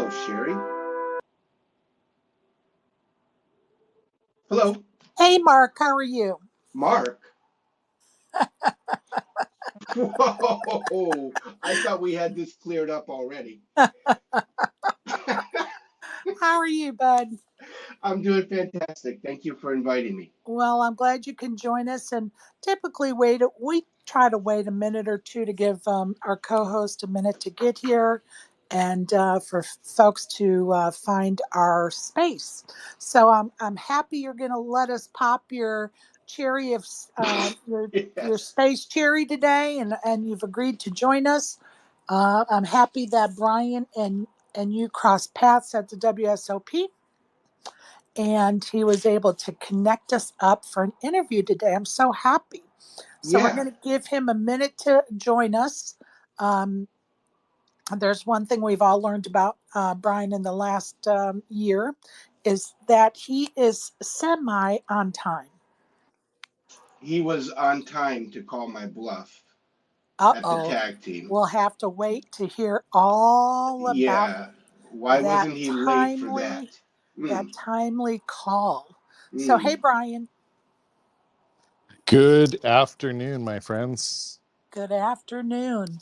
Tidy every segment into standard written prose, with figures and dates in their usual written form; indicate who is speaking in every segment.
Speaker 1: Hello, Sherry. Hello,
Speaker 2: Hey, Mark, how are you?
Speaker 1: Mark. Whoa, I thought we had this cleared up already.
Speaker 2: How are you, bud?
Speaker 1: I'm doing fantastic. Thank you for inviting me.
Speaker 2: Well, I'm glad you can join us. And typically, we try to wait a minute or two to give our co-host a minute to get here, and for folks to find our space. So I'm happy you're going to let us pop your cherry of your
Speaker 1: Yes.
Speaker 2: space cherry today, and you've agreed to join us. I'm happy that Brian and you crossed paths at the WSOP, and he was able to connect us up for an interview today. I'm so happy. So we're
Speaker 1: Yeah.
Speaker 2: going to give him a minute to join us. Um, there's one thing we've all learned about Brian in the last year is that he is semi on time.
Speaker 1: He was on time to call my bluff at the
Speaker 2: Uh-oh.
Speaker 1: tag team.
Speaker 2: We'll have to wait to hear all about
Speaker 1: Yeah. Why
Speaker 2: that
Speaker 1: wasn't he late for that?
Speaker 2: timely
Speaker 1: Mm,
Speaker 2: that timely call. So hey,
Speaker 1: mm.
Speaker 2: Brian,
Speaker 3: Good afternoon, my friends.
Speaker 2: good afternoon.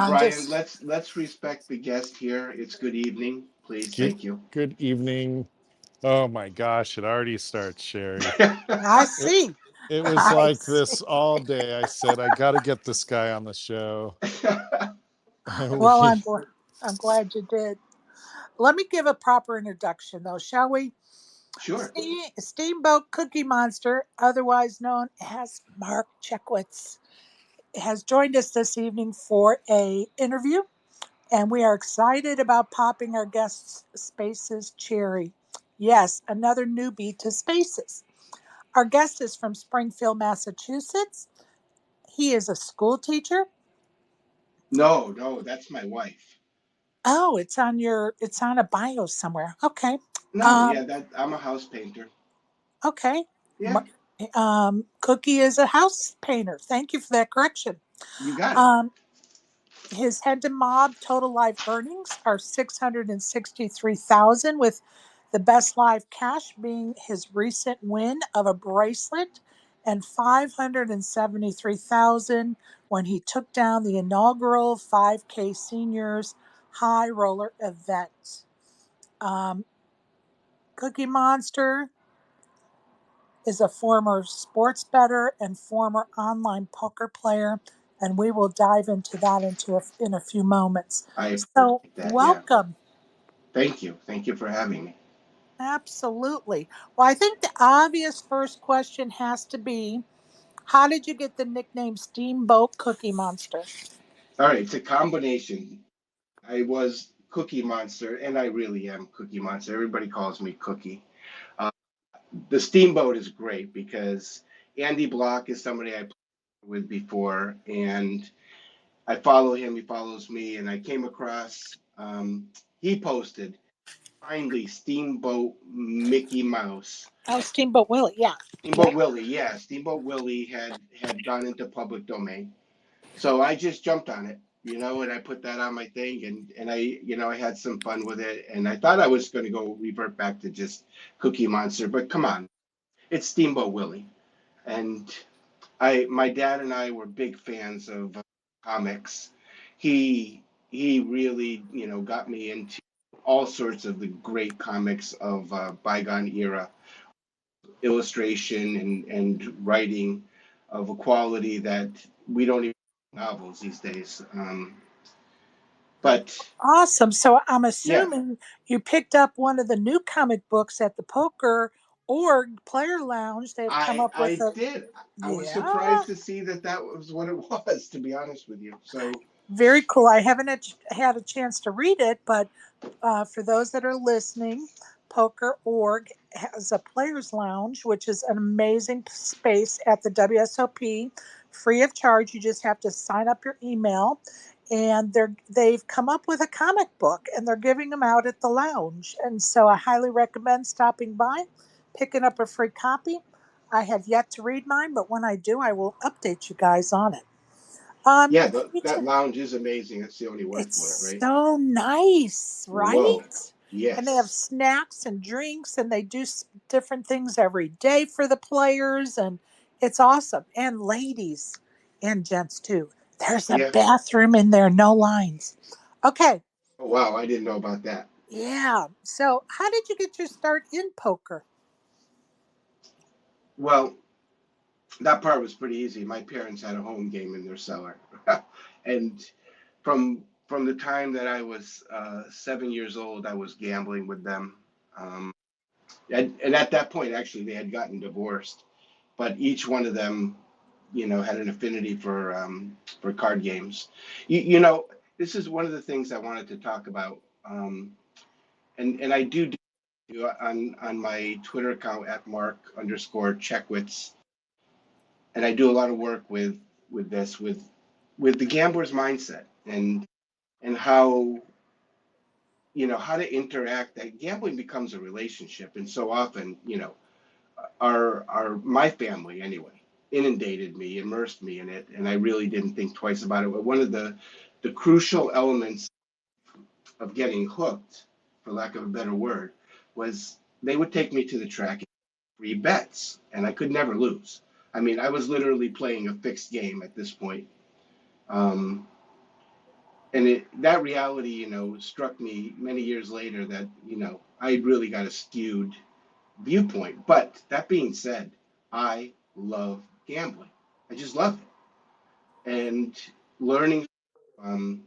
Speaker 1: Brian,
Speaker 2: Just
Speaker 1: let's respect the guest here. It's good evening, please.
Speaker 3: Good,
Speaker 1: Thank you.
Speaker 3: good evening. Oh my gosh, it already starts, Sherry.
Speaker 2: I
Speaker 3: It
Speaker 2: see.
Speaker 3: it was
Speaker 2: I
Speaker 3: like
Speaker 2: see.
Speaker 3: this all day. I said I got to get this guy on the show. And
Speaker 2: Well,
Speaker 3: we
Speaker 2: I'm glad you did. Let me give a proper introduction, though, shall we?
Speaker 1: Sure.
Speaker 2: Steamboat Cookie Monster, otherwise known as Mark Checkwicz, has joined us this evening for a interview, and we are excited about popping our guest's Spaces cherry. Yes, another newbie to Spaces. Our guest is from Springfield, Massachusetts. He is a school teacher.
Speaker 1: No, no, that's my wife.
Speaker 2: Oh, it's on a bio somewhere. Okay.
Speaker 1: No,
Speaker 2: Um,
Speaker 1: yeah, that I'm a house painter.
Speaker 2: okay.
Speaker 1: Yeah,
Speaker 2: Cookie is a house painter. Thank you for that correction.
Speaker 1: you got it.
Speaker 2: Um, his head to mob total live earnings are 663,000, with the best live cash being his recent win of a bracelet, and 573,000 when he took down the inaugural 5K seniors high roller event. Um, Cookie Monster is a former sports bettor and former online poker player, and we will dive into that in a few moments.
Speaker 1: I
Speaker 2: So,
Speaker 1: appreciate that. Yeah,
Speaker 2: welcome.
Speaker 1: thank you. Thank you for having me.
Speaker 2: Absolutely. Well, I think the obvious first question has to be, how did you get the nickname Steamboat Cookie Monster?
Speaker 1: All right, it's a combination. I was Cookie Monster, and I really am Cookie Monster. Everybody calls me Cookie. Uh, the Steamboat is great because Andy Block is somebody I played with before, and I follow him. He follows me, and I came across. He posted finally Steamboat Mickey Mouse.
Speaker 2: Oh, Steamboat Willie. Yeah.
Speaker 1: Steamboat
Speaker 2: Yep.
Speaker 1: Willie, yeah, Steamboat Willie had gone into public domain. So I just jumped on it, and I put that on my thing, and I had some fun with it, and I thought I was going to go revert back to just Cookie Monster, but come on, it's Steamboat Willie, and my dad and I were big fans of comics. He really, got me into all sorts of the great comics of bygone era, illustration and writing of a quality that we don't even novels these days. But
Speaker 2: Awesome. So I'm
Speaker 1: yeah,
Speaker 2: assuming you picked up one of the new comic books at the Poker Org Player Lounge. They've come
Speaker 1: I
Speaker 2: up with
Speaker 1: I
Speaker 2: a,
Speaker 1: did. I was
Speaker 2: yeah.
Speaker 1: surprised to see that that was what it was, to be honest with you. So
Speaker 2: Very cool. I haven't had a chance to read it, but for those that are listening, Poker Org has a players lounge, which is an amazing space at the WSOP, free of charge. You just have to sign up your email, and they've come up with a comic book, and they're giving them out at the lounge. And so I highly recommend stopping by, picking up a free copy. I have yet to read mine, but when I do, I will update you guys on it.
Speaker 1: Yeah,
Speaker 2: Can you
Speaker 1: that lounge is amazing. That's the only word for it,
Speaker 2: it's
Speaker 1: right?
Speaker 2: so nice,
Speaker 1: Whoa.
Speaker 2: right? And they have
Speaker 1: Yes.
Speaker 2: snacks and drinks, and they do different things every day for the players, and it's awesome. And ladies and gents too. There's a
Speaker 1: Yeah.
Speaker 2: bathroom in there, no lines. Okay,
Speaker 1: Oh, wow. I didn't know about that.
Speaker 2: yeah. So, how did you get your start in poker?
Speaker 1: Well, that part was pretty easy. My parents had a home game in their cellar. And from the time that I was 7 years old, I was gambling with them. Um, and at that point, actually, they had gotten divorced. But each one of them, had an affinity for card games. This is one of the things I wanted to talk about. And I do on my Twitter account at Mark_Checkwicz, and I do a lot of work with this with the gambler's mindset and how to interact. That gambling becomes a relationship, and so often, our my family anyway inundated me, immersed me in it, and I really didn't think twice about it. But one of the crucial elements of getting hooked, for lack of a better word, was they would take me to the track and free bets, and I could never lose. I mean, I was literally playing a fixed game at this point. Um, and that reality, struck me many years later that, I really got a skewed viewpoint. But that being said, I love gambling. I just love it. And learning, um,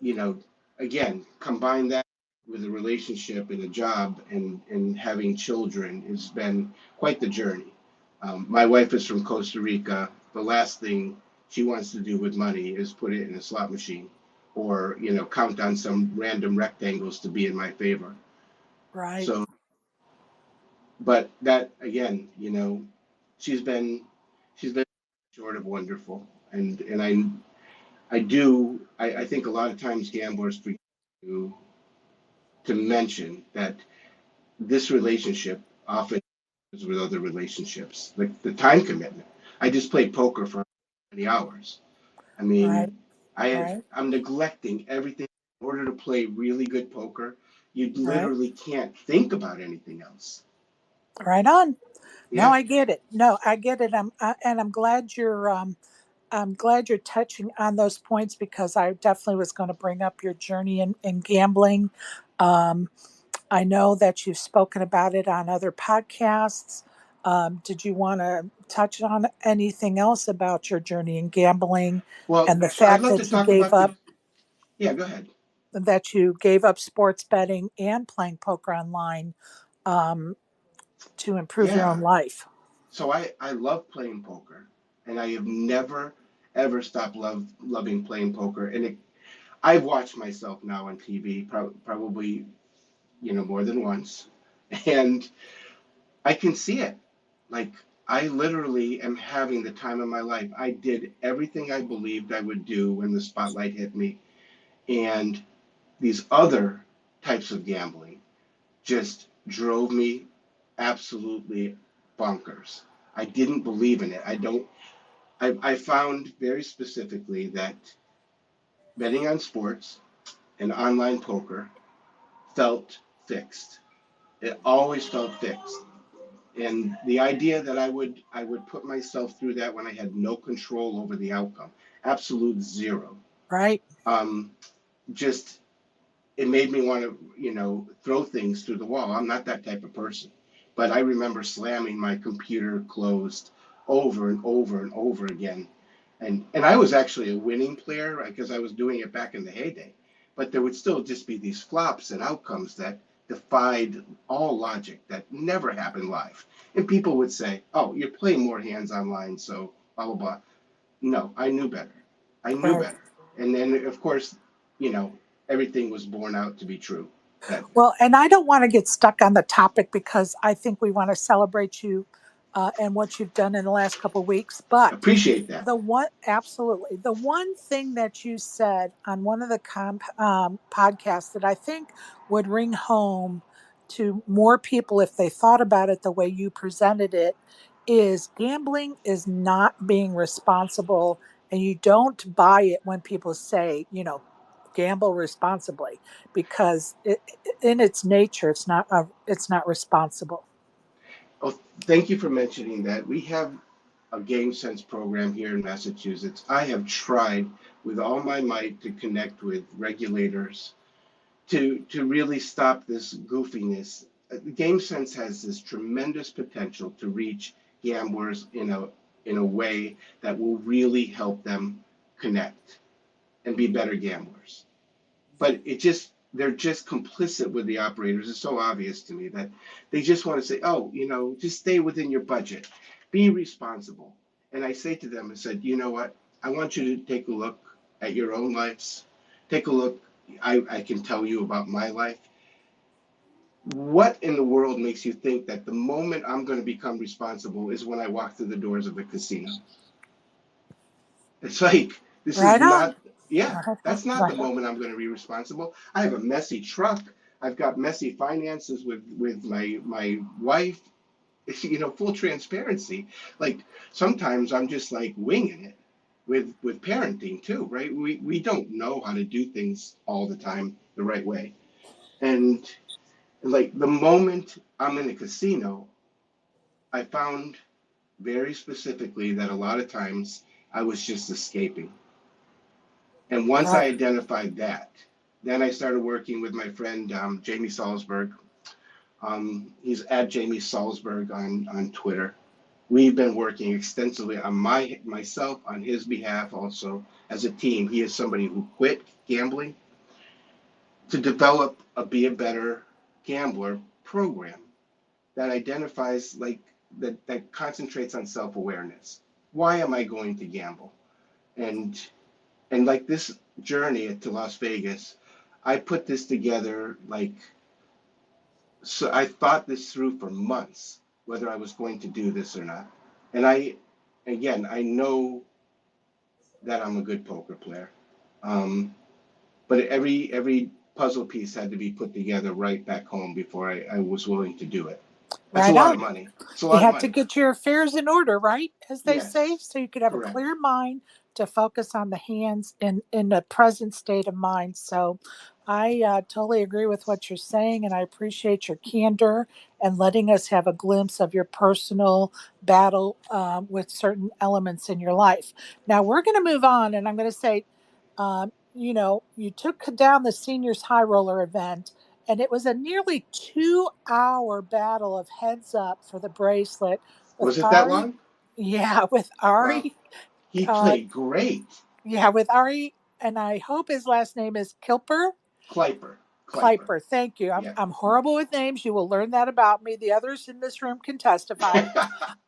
Speaker 1: you know, again, combine that with a relationship and a job and having children has been quite the journey. My wife is from Costa Rica. The last thing she wants to do with money is put it in a slot machine or, count on some random rectangles to be in my favor.
Speaker 2: Right,
Speaker 1: So, but that again, she's been she's been short of wonderful. And I think a lot of times gamblers forget to mention that this relationship often is with other relationships, like the time commitment. I just played poker for many hours. I
Speaker 2: right,
Speaker 1: mean,
Speaker 2: right,
Speaker 1: I'm neglecting everything in order to play really good poker. You
Speaker 2: right,
Speaker 1: literally can't think about anything else.
Speaker 2: right on. No,
Speaker 1: Yeah,
Speaker 2: I get it. No, I get it. And I'm glad you're touching on those points because I definitely was going to bring up your journey in gambling. Um, I know that you've spoken about it on other podcasts. Did you want to touch on anything else about your journey in gambling
Speaker 1: well,
Speaker 2: and the
Speaker 1: I'd
Speaker 2: fact
Speaker 1: love to
Speaker 2: that
Speaker 1: talk about the. Yeah, go ahead.
Speaker 2: you gave up sports betting and playing poker online um, to improve your own
Speaker 1: Yeah,
Speaker 2: life?
Speaker 1: so I love playing poker, and I have never ever stopped loving playing poker. And I've watched myself now on TV probably more than once, and I can see it. Like, I literally am having the time of my life. I did everything I believed I would do when the spotlight hit me, and these other types of gambling just drove me absolutely bonkers. I didn't believe in it. I found very specifically that betting on sports and online poker felt fixed. It always felt fixed. And the idea that I would put myself through that when I had no control over the outcome, absolute zero.
Speaker 2: Right,
Speaker 1: Um, just it made me want to, throw things through the wall. I'm not that type of person. But I remember slamming my computer closed over and over and over again. And I was actually a winning player because I was doing it back in the heyday. But there would still just be these flops and outcomes that defied all logic that never happened live. And people would say, "Oh, you're playing more hands online, so blah blah blah." No, I knew better. I knew
Speaker 2: right.
Speaker 1: better. And then, of course, you know, everything was borne out to be true. That
Speaker 2: Well, and I don't want to get stuck on the topic because I think we want to celebrate you and what you've done in the last couple of weeks. But
Speaker 1: appreciate that.
Speaker 2: the one, absolutely, the one thing that you said on one of the podcasts that I think would ring home to more people if they thought about it the way you presented it is gambling is not being responsible and you don't buy it when people say, gamble responsibly, because in its nature, it's not responsible.
Speaker 1: Oh, thank you for mentioning that. We have a Game Sense program here in Massachusetts. I have tried with all my might to connect with regulators to really stop this goofiness. Game Sense has this tremendous potential to reach gamblers in a way that will really help them connect and be better gamblers. But they're just complicit with the operators. It's so obvious to me that they just want to say, oh, just stay within your budget, be responsible. And I say to them, I said, you know what? I want you to take a look at your own lives. Take a look. I can tell you about my life. What in the world makes you think that the moment I'm going to become responsible is when I walk through the doors of a casino? It's like, this is
Speaker 2: Right on.
Speaker 1: not, yeah,
Speaker 2: Right on.
Speaker 1: that's not the
Speaker 2: Right on.
Speaker 1: moment I'm going to be responsible. I have a messy truck. I've got messy finances with my wife, full transparency. Like sometimes I'm just like winging it with parenting too, right? We don't know how to do things all the time the right way. And like the moment I'm in a casino, I found very specifically that a lot of times I was just escaping. And once I
Speaker 2: Right.
Speaker 1: identified that, then I started working with my friend Jamie Salzberg. He's at Jamie Salzberg on Twitter. We've been working extensively on myself on his behalf also as a team. He is somebody who quit gambling to develop a Be a Better Gambler program that identifies that concentrates on self-awareness. Why am I going to gamble? And like this journey to Las Vegas, I put this together so I thought this through for months, whether I was going to do this or not. And I know that I'm a good poker player. But every puzzle piece had to be put together right back home before I was willing to do it. That's a
Speaker 2: Right
Speaker 1: lot of
Speaker 2: on.
Speaker 1: money. It's a
Speaker 2: You
Speaker 1: lot of
Speaker 2: had to
Speaker 1: money.
Speaker 2: get your affairs in order, right? As they say,
Speaker 1: Yes,
Speaker 2: so you could have a
Speaker 1: correct.
Speaker 2: clear mind to focus on the hands in the present state of mind. So I totally agree with what you're saying, and I appreciate your candor and letting us have a glimpse of your personal battle with certain elements in your life. Now we're going to move on, and I'm going to say, you took down the seniors high roller event, and it was a nearly 2-hour battle of heads up for the bracelet with
Speaker 1: Was it that
Speaker 2: Ari.
Speaker 1: long?
Speaker 2: Yeah, with
Speaker 1: Wow.
Speaker 2: Ari.
Speaker 1: He
Speaker 2: Uh,
Speaker 1: played great.
Speaker 2: yeah, with Ari, and I hope his last name is Kilper.
Speaker 1: Kleiper. Kleiper.
Speaker 2: Kleiper. Thank you.
Speaker 1: Yeah.
Speaker 2: I'm horrible with names. You will learn that about me. The others in this room can testify.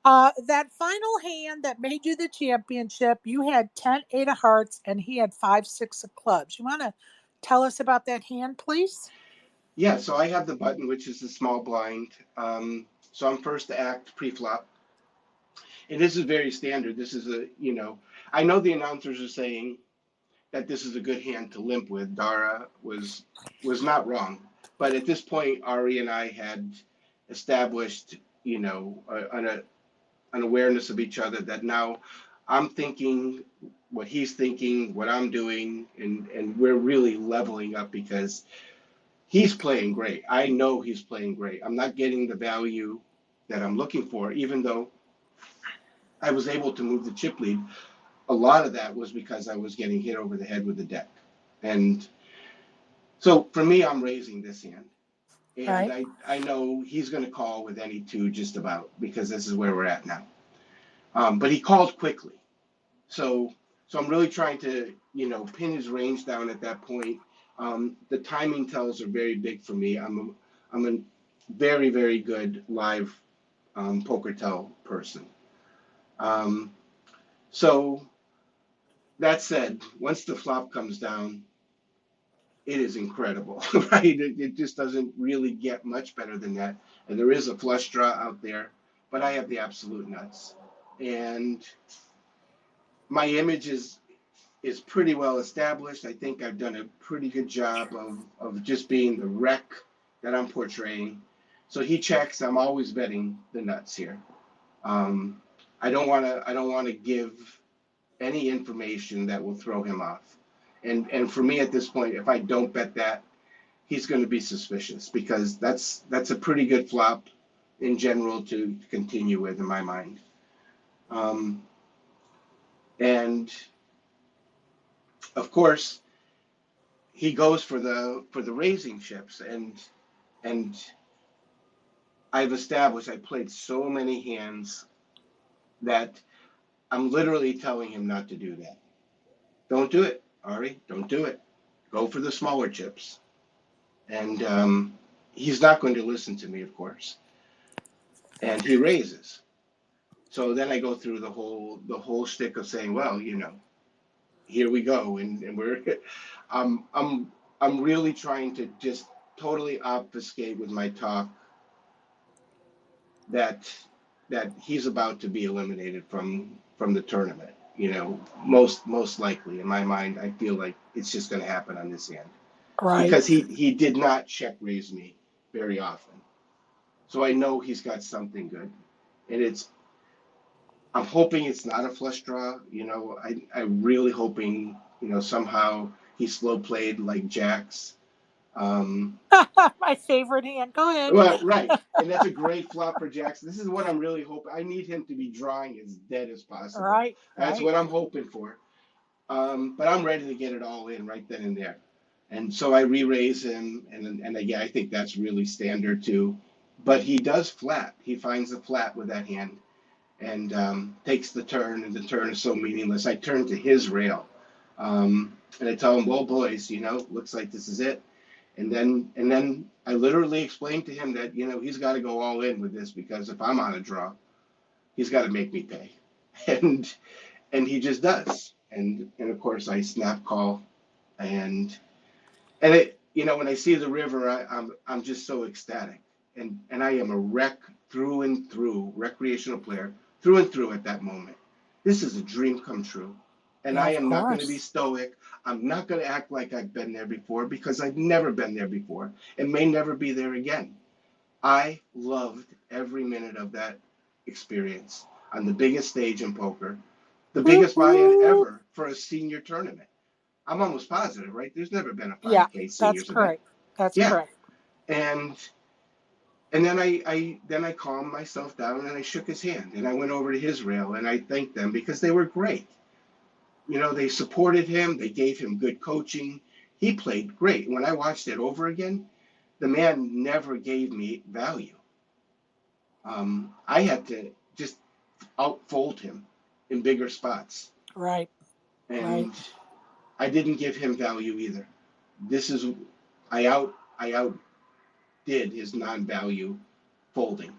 Speaker 2: That final hand that made you the championship, you had 10-8 of hearts, and he had 5-6 of clubs. You want to tell us about that hand, please?
Speaker 1: Yeah, so I have the button, which is the small blind. So I'm first to act pre-flop. And this is very standard. This is I know the announcers are saying that this is a good hand to limp with. Dara was not wrong. But at this point, Ari and I had established, an awareness of each other that now I'm thinking what he's thinking, what I'm doing, and we're really leveling up because he's playing great. I know he's playing great. I'm not getting the value that I'm looking for, even though I was able to move the chip lead. A lot of that was because I was getting hit over the head with the deck. And so for me, I'm raising this hand. And
Speaker 2: Right.
Speaker 1: I know he's going to call with any two just about because this is where we're at now. But he called quickly. So I'm really trying to, pin his range down at that point. The timing tells are very big for me. I'm a very, very good live poker tell person. So that said, once the flop comes down, it is incredible, right? It just doesn't really get much better than that. And there is a flush draw out there, but I have the absolute nuts. And my image is pretty well established. I think I've done a pretty good job of just being the wreck that I'm portraying. So he checks. I'm always betting the nuts here. I don't want to give any information that will throw him off. And for me at this point, if I don't bet that, he's going to be suspicious, because that's a pretty good flop in general to continue with in my mind. And of course, he goes for the raising chips, and I've established, I played so many hands that I'm literally telling him not to do that. Don't do it, Ari. Don't do it. Go for the smaller chips. And he's not going to listen to me, of course. And he raises. So then I go through the whole shtick of saying, well, here we go, and we're, I'm really trying to just totally obfuscate with my talk that he's about to be eliminated from the tournament. Most likely in my mind, I feel like it's just going to happen on this hand,
Speaker 2: Right.
Speaker 1: because he did not check raise me very often, so I know he's got something good, and I'm hoping it's not a flush draw. I'm really hoping somehow he slow played like jacks.
Speaker 2: My favorite hand. Go ahead.
Speaker 1: Well, right, and that's a great flop for Jackson. This is what I'm really hoping. I need him to be drawing as dead as possible.
Speaker 2: Right.
Speaker 1: That's what I'm hoping for. But I'm ready to get it all in right then and there. And so I re-raise him, and again, I think that's really standard too. But he does flat. He finds a flat with that hand, and takes the turn, and the turn is so meaningless. I turn to his rail, and I tell him, well, boys, looks like this is it. And then I literally explained to him that, he's got to go all in with this, because if I'm on a draw, he's got to make me pay. And he just does. And of course I snap call, and it, when I see the river, I'm just so ecstatic. And I am a wreck through and through, recreational player through and through at that moment. This is a dream come true. And
Speaker 2: Yeah,
Speaker 1: I
Speaker 2: of
Speaker 1: am not going to
Speaker 2: course.
Speaker 1: be stoic. I'm not going to act like I've been there before, because I've never been there before and may never be there again. I loved every minute of that experience on the biggest stage in poker, the biggest buy-in
Speaker 2: Woo-hoo.
Speaker 1: ever for a senior tournament. I'm almost positive, right? There's never been a
Speaker 2: Yeah,
Speaker 1: 5K
Speaker 2: that's
Speaker 1: seniors event.
Speaker 2: correct. That's
Speaker 1: Yeah.
Speaker 2: correct.
Speaker 1: And then I calmed myself down, and I shook his hand, and I went over to his rail, and I thanked them, because they were great. They supported him. They gave him good coaching. He played great. When I watched it over again, the man never gave me value. I had to just outfold him in bigger spots.
Speaker 2: Right.
Speaker 1: And I didn't give him value either. I outdid his non-value folding.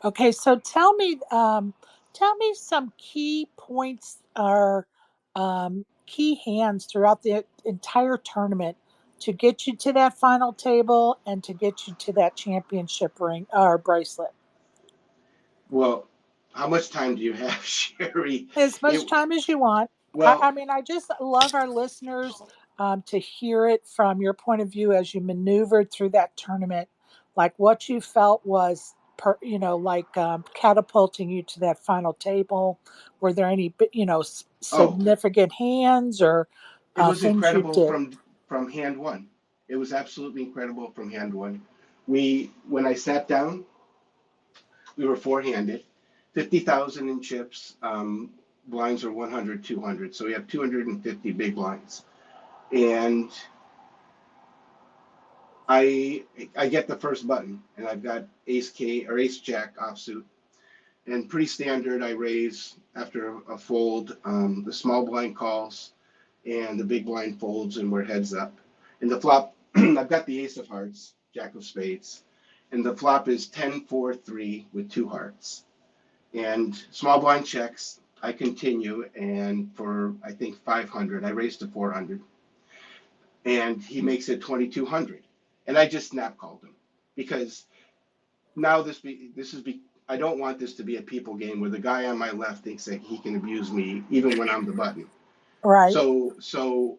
Speaker 2: Okay, so tell me some key points or key hands throughout the entire tournament to get you to that final table and to get you to that championship ring or bracelet.
Speaker 1: Well, how much time do you have, Sherry?
Speaker 2: As much time as you want.
Speaker 1: Well,
Speaker 2: I just love our listeners to hear it from your point of view as you maneuvered through that tournament, like what you felt was, catapulting you to that final table. Were there any, significant hands or
Speaker 1: it was
Speaker 2: things you
Speaker 1: incredible
Speaker 2: did?
Speaker 1: from hand one. It was absolutely incredible from hand one. When I sat down, we were four-handed, 50,000 in chips. Blinds are 100, 200, so we have 250 big blinds. And I get the first button, and I've got ace K or ace jack offsuit, and pretty standard. I raise after a fold. The small blind calls, and the big blind folds, and we're heads up. And the flop, I've got the ace of hearts, jack of spades, and the flop is 10-4-3 with two hearts. And small blind checks. I continue, and for I think 500, I raise to 400, and he makes it 2,200, and I just snap called him, because now I don't want this to be a people game where the guy on my left thinks that he can abuse me even when I'm the button.
Speaker 2: Right.
Speaker 1: So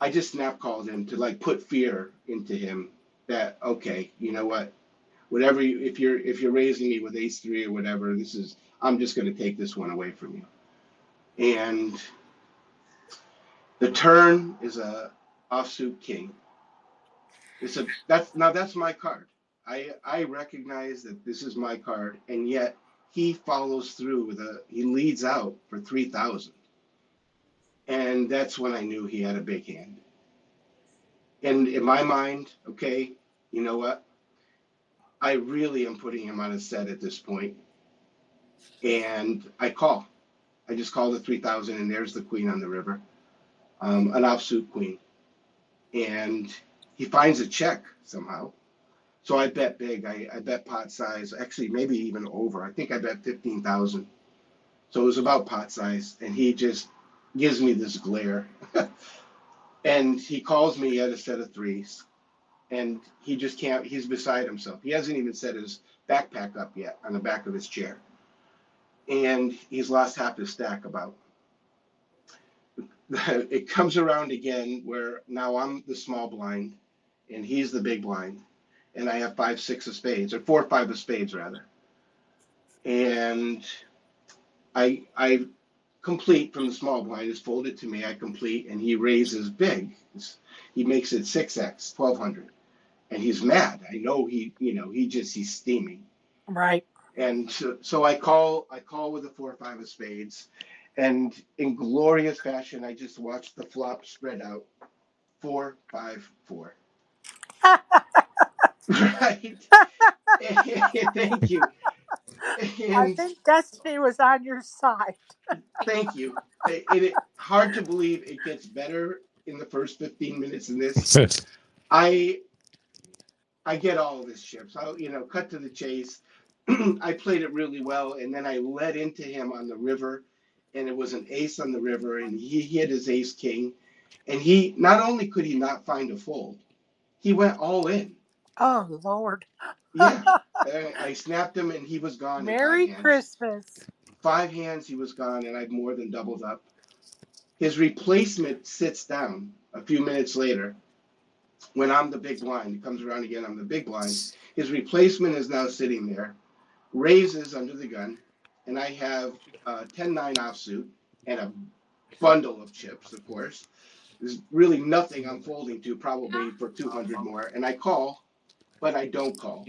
Speaker 1: I just snap called him to put fear into him that, okay, you know what, whatever if you're raising me with ace three or whatever, I'm just going to take this one away from you. And the turn is a offsuit king. That's my card. I recognize that this is my card, and yet he follows through he leads out for 3,000. And that's when I knew he had a big hand. And in my mind, okay, you know what? I really am putting him on a set at this point. And I just call the 3,000, and there's the queen on the river, an offsuit queen. And he finds a check somehow. So I bet big. I bet pot size, actually, maybe even over. I think I bet 15,000. So it was about pot size. And he just gives me this glare. And he calls me at a set of threes. And he just can't, he's beside himself. He hasn't even set his backpack up yet on the back of his chair. And he's lost half his stack about. It comes around again where now I'm the small blind and he's the big blind. And I have 5, 6 of spades, or 4 or 5 of spades rather. And I complete from the small blind is folded to me. I complete, and he raises big. He makes it 6x, 1,200, and he's mad. I know he's steaming.
Speaker 2: Right.
Speaker 1: And so I call with the 4 or 5 of spades, and in glorious fashion, I just watched the flop spread out, 4, 5, 4. Right. Thank you. And
Speaker 2: I think destiny was on your side.
Speaker 1: thank you. Hard to believe it gets better in the first 15 minutes in this. I get all of his chips. I'll cut to the chase. I played it really well, and then I led into him on the river, and it was an ace on the river, and he hit his ace king, and he not only could he not find a fold, he went all in.
Speaker 2: Oh, Lord.
Speaker 1: Yeah. I snapped him, and he was gone.
Speaker 2: Merry Christmas.
Speaker 1: 5 hands, he was gone, and I've more than doubled up. His replacement sits down a few minutes later when I'm the big blind. He comes around again, I'm the big blind. His replacement is now sitting there, raises under the gun, and I have a 10-9 offsuit and a bundle of chips, of course. There's really nothing I'm folding to, probably for 200 more, and I call, but I don't call.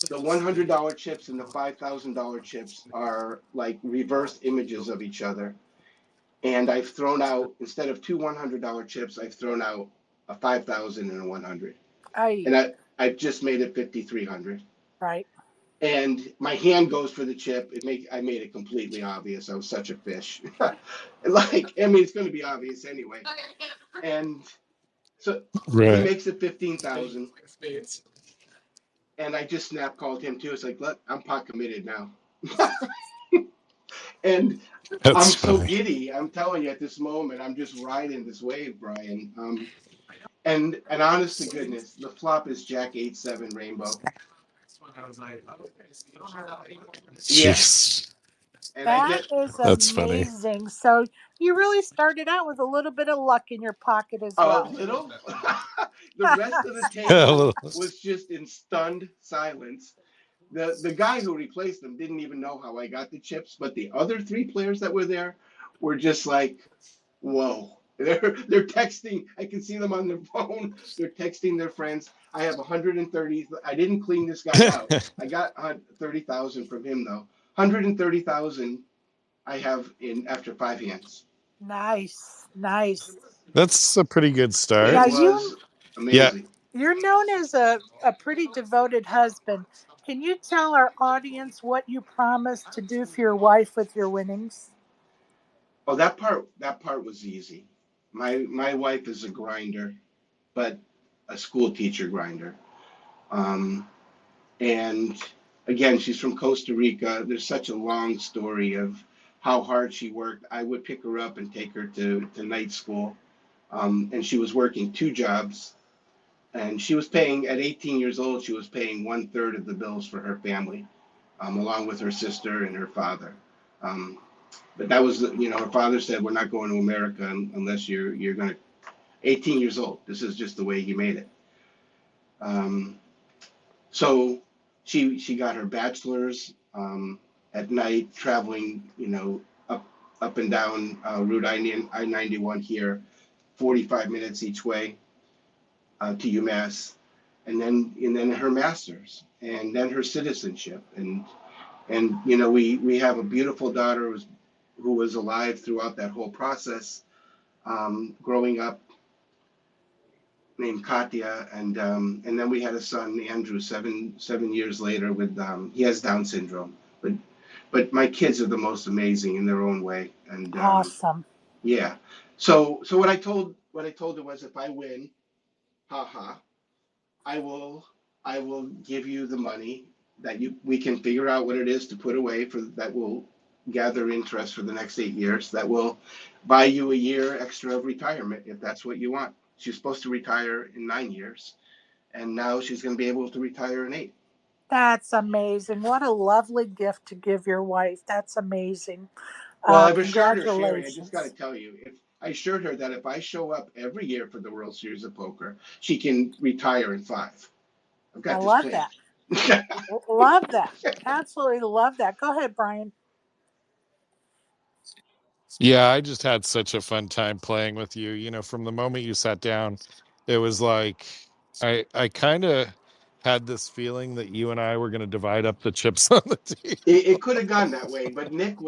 Speaker 1: The $100 chips and the $5,000 chips are like reverse images of each other. And I've thrown out, instead of 2 $100 chips, I've thrown out a 5,000 and a 100. And I've just made it 5,300.
Speaker 2: Right.
Speaker 1: And my hand goes for the chip. I made it completely obvious. I was such a fish. It's going to be obvious anyway. And so
Speaker 3: Right.
Speaker 1: he makes it 15,000. And I just snap called him too. It's like, look, I'm pot committed now. And
Speaker 3: That's
Speaker 1: I'm so
Speaker 3: funny.
Speaker 1: giddy. I'm telling you, at this moment, I'm just riding this wave, Brian. And honest to goodness, the flop is Jack 8-7 rainbow.
Speaker 3: Jeez.
Speaker 1: And
Speaker 2: that is
Speaker 3: That's funny.
Speaker 2: amazing. So you really started out with a little bit of luck in your pocket as
Speaker 1: a
Speaker 2: well.
Speaker 1: little. The rest of the table was just in stunned silence. The guy who replaced them didn't even know how I got the chips, but the other 3 players that were there were just like, whoa. They're texting. I can see them on their phone. They're texting their friends. I have 130. I didn't clean this guy out. I got 30,000 from him though. 130,000 I have in after 5 hands.
Speaker 2: Nice.
Speaker 3: That's a pretty good start.
Speaker 2: Now,
Speaker 1: It was amazing.
Speaker 2: You're known as a pretty devoted husband. Can you tell our audience what you promised to do for your wife with your winnings?
Speaker 1: Oh, that part was easy. My wife is a grinder, but a school teacher grinder. And again, she's from Costa Rica. There's such a long story of how hard she worked. I would pick her up and take her to night school. And she was working 2 jobs. And she was paying, at 18 years old, she was paying 1/3 of the bills for her family, along with her sister and her father. But that was, her father said, we're not going to America unless you're going to, 18 years old. This is just the way he made it. So she got her bachelor's at night, traveling, up up and down Route I-91 here, 45 minutes each way to UMass, and then her master's, and then her citizenship, and you know we have a beautiful daughter who was alive throughout that whole process, growing up, named Katya, and then we had a son, Andrew, 7 years later with he has Down syndrome, but my kids are the most amazing in their own way, and
Speaker 2: Awesome.
Speaker 1: yeah. So what I told her was, if I win, haha, I will I will give you the money that we can figure out what it is to put away for that will gather interest for the next 8 years. That will buy you a year extra of retirement if that's what you want. She's supposed to retire in 9 years, and now she's going to be able to retire in 8.
Speaker 2: That's amazing. What a lovely gift to give your wife. That's amazing.
Speaker 1: Well, I've assured her, Sherry, I just got to
Speaker 2: Congratulations.
Speaker 1: tell you, if I assured her that if I show up every year for the World Series of Poker, she can retire in 5. I've
Speaker 2: I
Speaker 1: got this
Speaker 2: love
Speaker 1: planned.
Speaker 2: that. Love that. Absolutely love that. Go ahead, Brian.
Speaker 3: Yeah, I just had such a fun time playing with you. You know, from the moment you sat down, it was like I kind of had this feeling that you and I were going to divide up the chips on the
Speaker 1: It
Speaker 3: table.
Speaker 1: could have gone that way, but Nick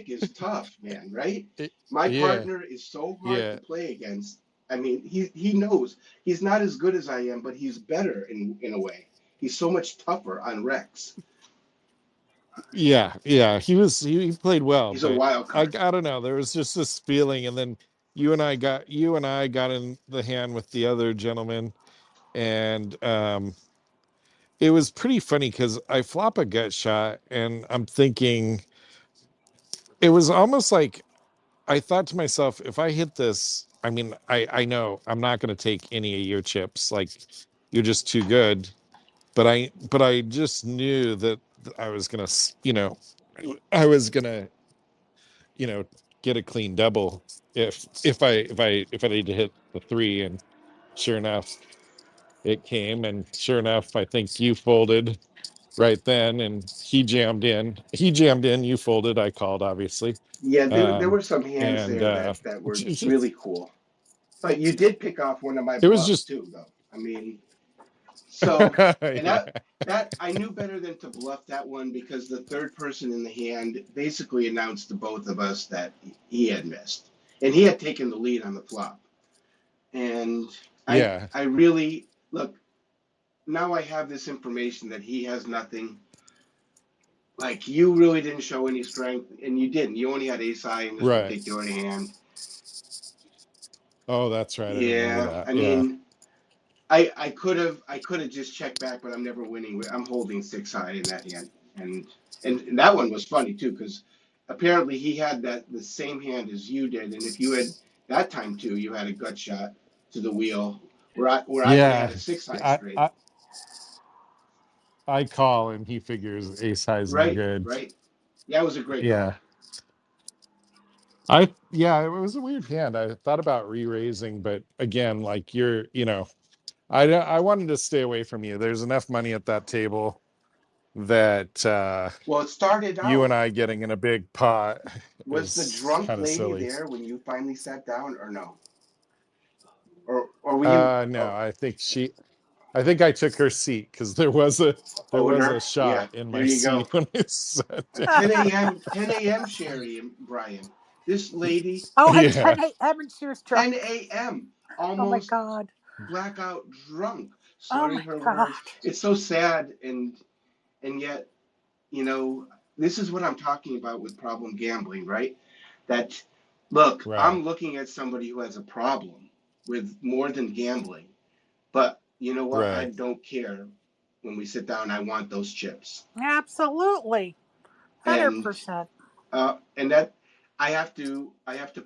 Speaker 1: is tough, man, right?
Speaker 3: It-
Speaker 1: My
Speaker 3: yeah,
Speaker 1: partner is so hard to
Speaker 3: yeah,
Speaker 1: play against. I mean, he knows he's not as good as I am, but he's better in a way. He's so much tougher on Rex.
Speaker 3: yeah. He played well,
Speaker 1: He's a
Speaker 3: but
Speaker 1: wild
Speaker 3: I
Speaker 1: card.
Speaker 3: don't know. There was just this feeling, and then you and I got in the hand with the other gentleman, and it was pretty funny because I flop a gut shot, and I'm thinking it was almost like I thought to myself, if I hit this, I mean, I know I'm not going to take any of your chips. Like, you're just too good. But I just knew that I was gonna, I was gonna, you know, get a clean double if I need to hit the 3. And sure enough, it came. And sure enough, I think you folded right then, and he jammed in. He jammed in. You folded. I called, obviously.
Speaker 1: Yeah, there
Speaker 3: Um,
Speaker 1: were some hands
Speaker 3: and
Speaker 1: there that were really cool. But you did pick off one of my
Speaker 3: it was
Speaker 1: bluffs
Speaker 3: just
Speaker 1: too, though. I mean, so, and
Speaker 3: yeah,
Speaker 1: that I knew better than to bluff that one because the third person in the hand basically announced to both of us that he had missed, and he had taken the lead on the flop. And
Speaker 3: yeah,
Speaker 1: I really look, now I have this information that he has nothing. Like, you really didn't show any strength, and you didn't. You only had ace high in this
Speaker 3: right.
Speaker 1: particular hand.
Speaker 3: Oh, that's right. I remember
Speaker 1: Yeah,
Speaker 3: that.
Speaker 1: I
Speaker 3: Yeah.
Speaker 1: mean, I could have just checked back, but I'm never winning. I'm holding 6 high in that hand, and that one was funny too because apparently he had the same hand as you did, and if you had that time too, you had a gut shot to the wheel where I would have
Speaker 3: Yeah.
Speaker 1: had a 6 high
Speaker 3: I,
Speaker 1: straight.
Speaker 3: I I call and he figures ace high is no
Speaker 1: Right,
Speaker 3: good.
Speaker 1: right. Yeah, it was a great
Speaker 3: Yeah.
Speaker 1: call.
Speaker 3: Yeah, it was a weird hand. I thought about re-raising, but again, like I wanted to stay away from you. There's enough money at that table that
Speaker 1: Well, it started
Speaker 3: you and
Speaker 1: out.
Speaker 3: I getting in a big pot
Speaker 1: Was the
Speaker 3: is
Speaker 1: drunk
Speaker 3: kind of
Speaker 1: lady
Speaker 3: silly.
Speaker 1: there when you finally sat down, or no? Or were you?
Speaker 3: No,
Speaker 1: Oh,
Speaker 3: I think I took her seat because there was
Speaker 1: owner.
Speaker 3: a
Speaker 1: Yeah,
Speaker 3: shot in
Speaker 1: there
Speaker 3: my
Speaker 1: you go.
Speaker 3: seat when I sat down.
Speaker 1: 10 a.m. 10 a.m. Sherry and Brian. This lady,
Speaker 2: Oh, at
Speaker 3: Yeah,
Speaker 2: 10 a.m. and she was
Speaker 1: 10
Speaker 2: drunk.
Speaker 1: a.m.
Speaker 2: Oh my
Speaker 1: almost
Speaker 2: God.
Speaker 1: blackout drunk,
Speaker 2: Oh
Speaker 1: slurring
Speaker 2: my
Speaker 1: her
Speaker 2: God.
Speaker 1: words. It's so sad, and yet, you know, this is what I'm talking about with problem gambling, right? That look,
Speaker 3: right,
Speaker 1: I'm looking at somebody who has a problem with more than gambling, but you know what? I
Speaker 3: right.
Speaker 1: don't care. When we sit down, I want those chips,
Speaker 2: Absolutely.
Speaker 1: and
Speaker 2: 100%.
Speaker 1: and that I have to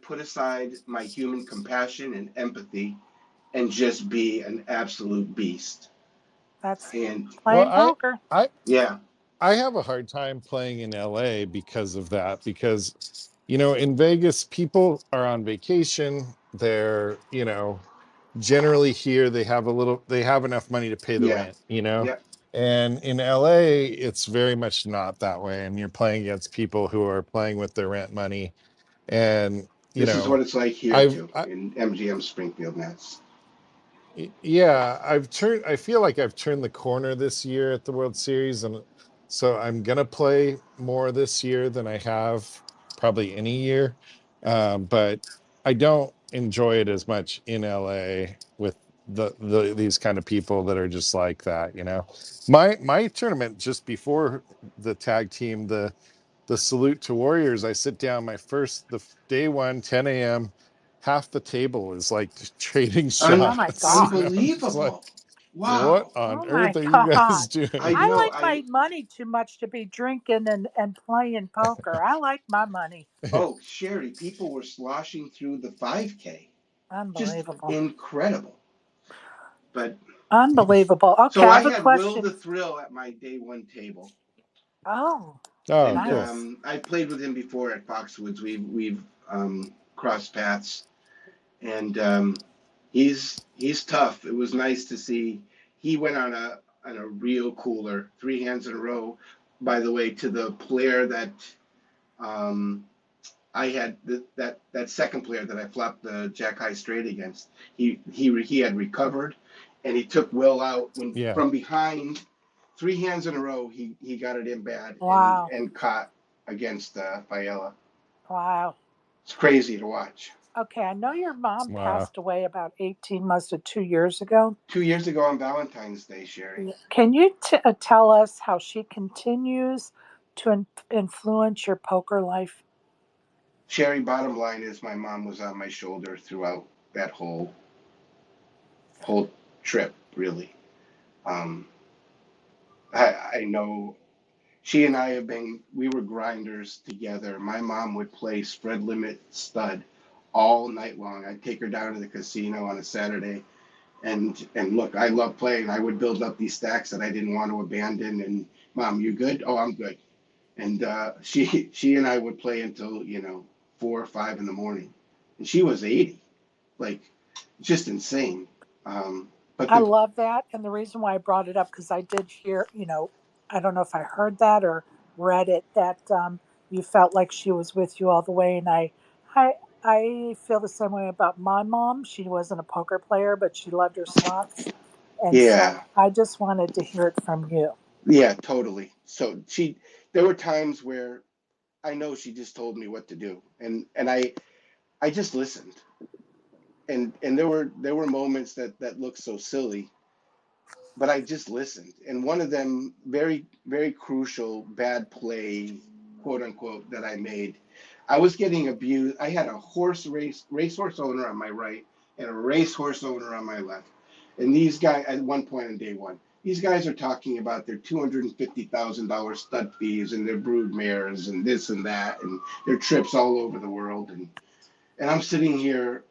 Speaker 1: put aside my human compassion and empathy and just be an absolute beast.
Speaker 2: That's
Speaker 1: And
Speaker 3: Well,
Speaker 2: playing poker.
Speaker 3: I
Speaker 1: yeah,
Speaker 3: I have a hard time playing in LA because of that. Because, in Vegas, people are on vacation. They're, generally here, they have enough money to pay the
Speaker 1: yeah,
Speaker 3: rent.
Speaker 1: yeah,
Speaker 3: And in LA, it's very much not that way. And you're playing against people who are playing with their rent money. And
Speaker 1: This is what it's like here
Speaker 3: I've
Speaker 1: too in MGM Springfield Nets.
Speaker 3: Yeah, I feel like I've turned the corner this year at the World Series, and so I'm gonna play more this year than I have probably any year. But I don't enjoy it as much in LA with these kind of people that are just like that, My tournament just before the tag team, the Salute to Warriors, I sit down the day one, 10 a.m. Half the table is like trading
Speaker 2: Oh my
Speaker 3: shots.
Speaker 2: God.
Speaker 3: I'm just like,
Speaker 1: Unbelievable.
Speaker 3: what
Speaker 1: Wow.
Speaker 3: on
Speaker 2: Oh my
Speaker 3: earth are you
Speaker 2: God.
Speaker 3: guys doing?
Speaker 1: I
Speaker 2: I
Speaker 1: know.
Speaker 2: like my money too much to be drinking and playing poker. I like my money.
Speaker 1: Oh, Sherry, people were sloshing through the 5K. Just
Speaker 2: Unbelievable.
Speaker 1: incredible. But
Speaker 2: Unbelievable. Okay,
Speaker 1: so
Speaker 2: I
Speaker 1: I
Speaker 2: have a
Speaker 1: had Will
Speaker 2: question.
Speaker 1: the Thrill at my day one table.
Speaker 2: Oh,
Speaker 3: Oh,
Speaker 1: And
Speaker 3: cool.
Speaker 2: nice.
Speaker 1: I played with him before at Foxwoods. We've crossed paths, and he's tough. It was nice to see. He went on a real cooler, three hands in a row. By the way, to the player that um, I had that second player that I flopped the Jack High straight against. He had recovered, and he took Will out when
Speaker 3: Yeah.
Speaker 1: from behind, three hands in a row. He got it in bad
Speaker 2: Wow.
Speaker 1: and caught against Fiala.
Speaker 2: Wow.
Speaker 1: It's crazy to watch.
Speaker 2: Okay, I know your mom
Speaker 3: Wow.
Speaker 2: passed away about 18 months to 2 years ago.
Speaker 1: 2 years ago on Valentine's Day, Sherry.
Speaker 2: Can you tell us how she continues to influence your poker life?
Speaker 1: Sherry, bottom line is my mom was on my shoulder throughout that whole trip. Really, um, I know she and I we were grinders together. My mom would play spread limit stud all night long. I'd take her down to the casino on a Saturday and look, I love playing. I would build up these stacks that I didn't want to abandon. And Mom, you good? Oh, I'm good. And she and I would play until 4 or 5 in the morning, and she was 80, like just insane. But
Speaker 2: I
Speaker 1: the
Speaker 2: love that. And the reason why I brought it up, because I did hear, I don't know if I heard that or read it, that you felt like she was with you all the way. And I, I feel the same way about my mom. She wasn't a poker player, but she loved her slots. And so
Speaker 1: Yeah,
Speaker 2: I just wanted to hear it from you.
Speaker 1: yeah, totally. So there were times where I know she just told me what to do, and I just listened. And there were moments that looked so silly, but I just listened. And one of them, very very crucial bad play, quote unquote, that I made, I was getting abused. I had a racehorse owner on my right and a racehorse owner on my left. And these guys, at one point in day one, these guys are talking about their $250,000 stud fees and their brood mares and this and that and their trips all over the world. And I'm sitting here,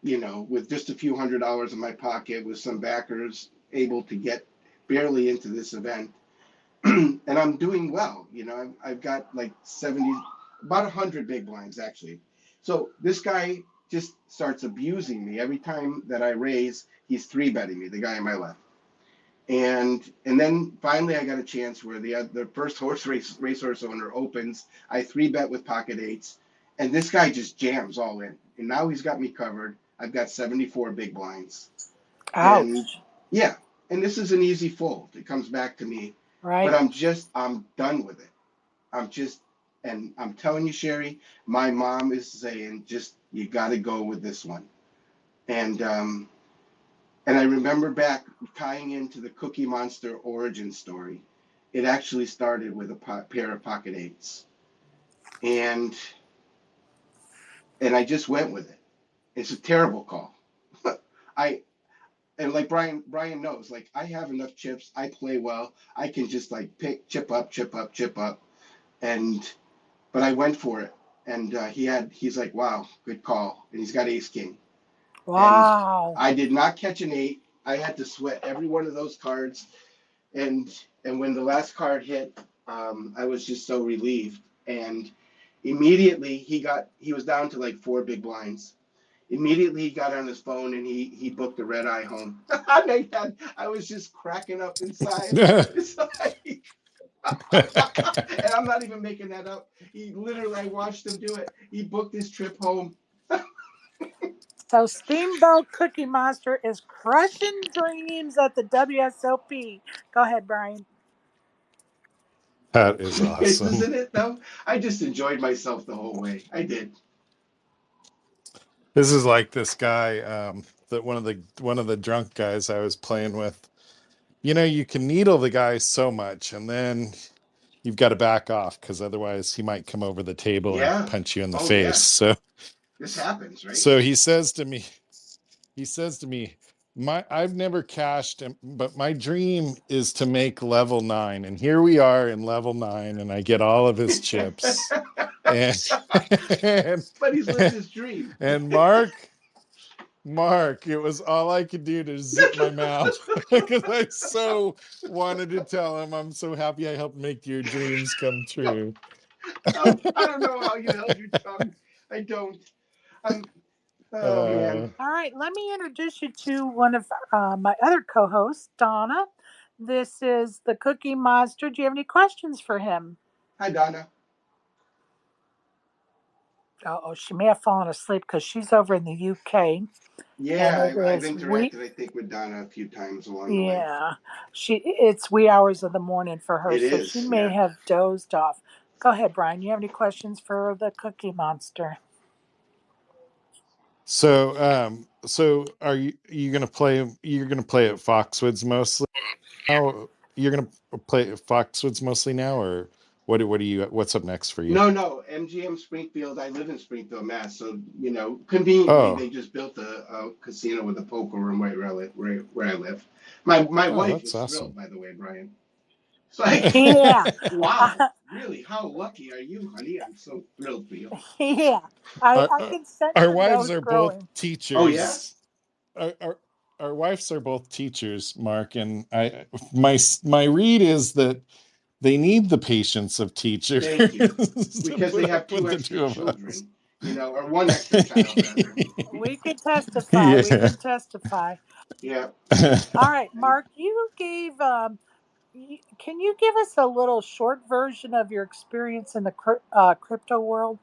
Speaker 1: with just a few $100s in my pocket, with some backers, able to get barely into this event. And I'm doing well. I've got like 70, about 100 big blinds actually. So this guy just starts abusing me every time that I raise. He's three betting me, the guy on my left. And then finally I got a chance where the first racehorse owner opens. I three bet with pocket eights, and this guy just jams all in. And now he's got me covered. I've got 74 big blinds, and
Speaker 2: Ouch.
Speaker 1: yeah, and this is an easy fold. It comes back to me, but
Speaker 2: Right?
Speaker 1: I'm done with it. I'm just, and I'm telling you, Sherry, my mom is saying, just you got to go with this one, and and I remember back tying into the Cookie Monster origin story. It actually started with a pair of pocket eights, and I just went with it. It's a terrible call. I and like Brian knows, like I have enough chips. I play well. I can just like pick chip up, chip up, chip up, and but I went for it, and he's like, wow, good call, and he's got ace king, and
Speaker 2: Wow.
Speaker 1: I did not catch an eight. I had to sweat every one of those cards, and when the last card hit, I was just so relieved. And immediately he was down to like four big blinds. Immediately he got on his phone and he booked a red eye home. I was just cracking up inside. It's like And I'm not even making that up. He literally, I watched him do it. He booked his trip home.
Speaker 2: So Steamboat Cookie Monster is crushing dreams at the WSOP. Go ahead, Brian.
Speaker 3: That is awesome.
Speaker 1: Isn't it though? I just enjoyed myself the whole way. I did.
Speaker 3: This is like this guy, that one of the drunk guys I was playing with. You know, you can needle the guy so much, and then you've got to back off because otherwise he might come over the table and
Speaker 1: Yeah.
Speaker 3: punch you in the
Speaker 1: Oh
Speaker 3: face.
Speaker 1: yeah.
Speaker 3: So,
Speaker 1: This happens, right?
Speaker 3: so he says to me, I've never cashed, but my dream is to make level 9, and here we are in level 9, and I get all of his chips, and and,
Speaker 1: But he's lived his dream.
Speaker 3: and Mark, it was all I could do to zip my mouth because I so wanted to tell him I'm so happy I helped make your dreams come true.
Speaker 1: I don't know how you held your tongue. I don't. I'm. Oh
Speaker 3: Uh,
Speaker 1: man.
Speaker 2: All right, let me introduce you to one of my other co hosts, Donna. This is the Cookie Monster. Do you have any questions for him?
Speaker 1: Hi, Donna.
Speaker 2: Oh, she may have fallen asleep because she's over in the UK, and
Speaker 1: Yeah,
Speaker 2: it
Speaker 1: I've
Speaker 2: is
Speaker 1: interacted, I think, with Donna a few times along the way.
Speaker 2: yeah, it's wee hours of the morning for her,
Speaker 1: It
Speaker 2: so she
Speaker 1: is,
Speaker 2: may
Speaker 1: yeah.
Speaker 2: have dozed off. Go ahead, Brian. You have any questions for the Cookie Monster?
Speaker 3: so are you gonna play? You're gonna play at Foxwoods mostly now. You're gonna play at Foxwoods mostly now, or what's up next for you?
Speaker 1: No, MGM Springfield. I live in Springfield, Mass. So, conveniently,
Speaker 3: Oh,
Speaker 1: they just built a casino with a poker room right where I live. My
Speaker 3: oh,
Speaker 1: wife
Speaker 3: that's
Speaker 1: is thrilled,
Speaker 3: awesome.
Speaker 1: by the way, Brian. It's like,
Speaker 2: Yeah,
Speaker 1: wow, really? How lucky are you, honey? I'm so thrilled for you.
Speaker 2: yeah. I,
Speaker 3: Our,
Speaker 2: I
Speaker 3: our,
Speaker 2: can sense
Speaker 3: our
Speaker 2: your
Speaker 3: wives
Speaker 2: nose
Speaker 3: are both
Speaker 2: growing.
Speaker 1: Oh, yeah?
Speaker 3: teachers. Our wives are both teachers, Mark, and my read is that they need the patience of teachers
Speaker 1: Thank you.
Speaker 3: to
Speaker 1: Because they
Speaker 3: put
Speaker 1: have
Speaker 3: up with
Speaker 1: two
Speaker 3: the
Speaker 1: extra
Speaker 3: two of us.
Speaker 1: children, or one extra child, rather.
Speaker 2: We can testify. We
Speaker 3: Yeah.
Speaker 2: can testify.
Speaker 1: Yeah.
Speaker 2: All right,
Speaker 1: And
Speaker 2: Mark, you gave. Can you give us a little short version of your experience in the crypto world?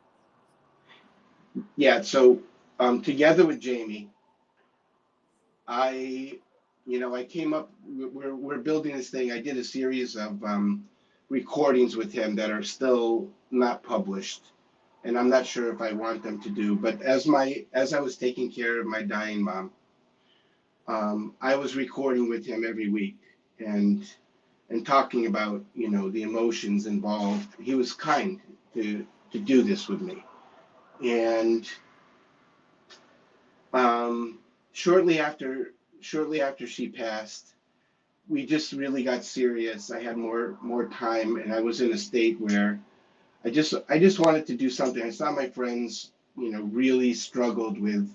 Speaker 1: yeah, so together with Jamie, I, I came up. We're building this thing. I did a series of recordings with him that are still not published, and I'm not sure if I want them to do. But as I was taking care of my dying mom, I was recording with him every week and talking about the emotions involved. He was kind to do this with me, and um, shortly after shortly after she passed, we just really got serious. I had more time, and I was in a state where I just wanted to do something. I saw my friends, really struggled with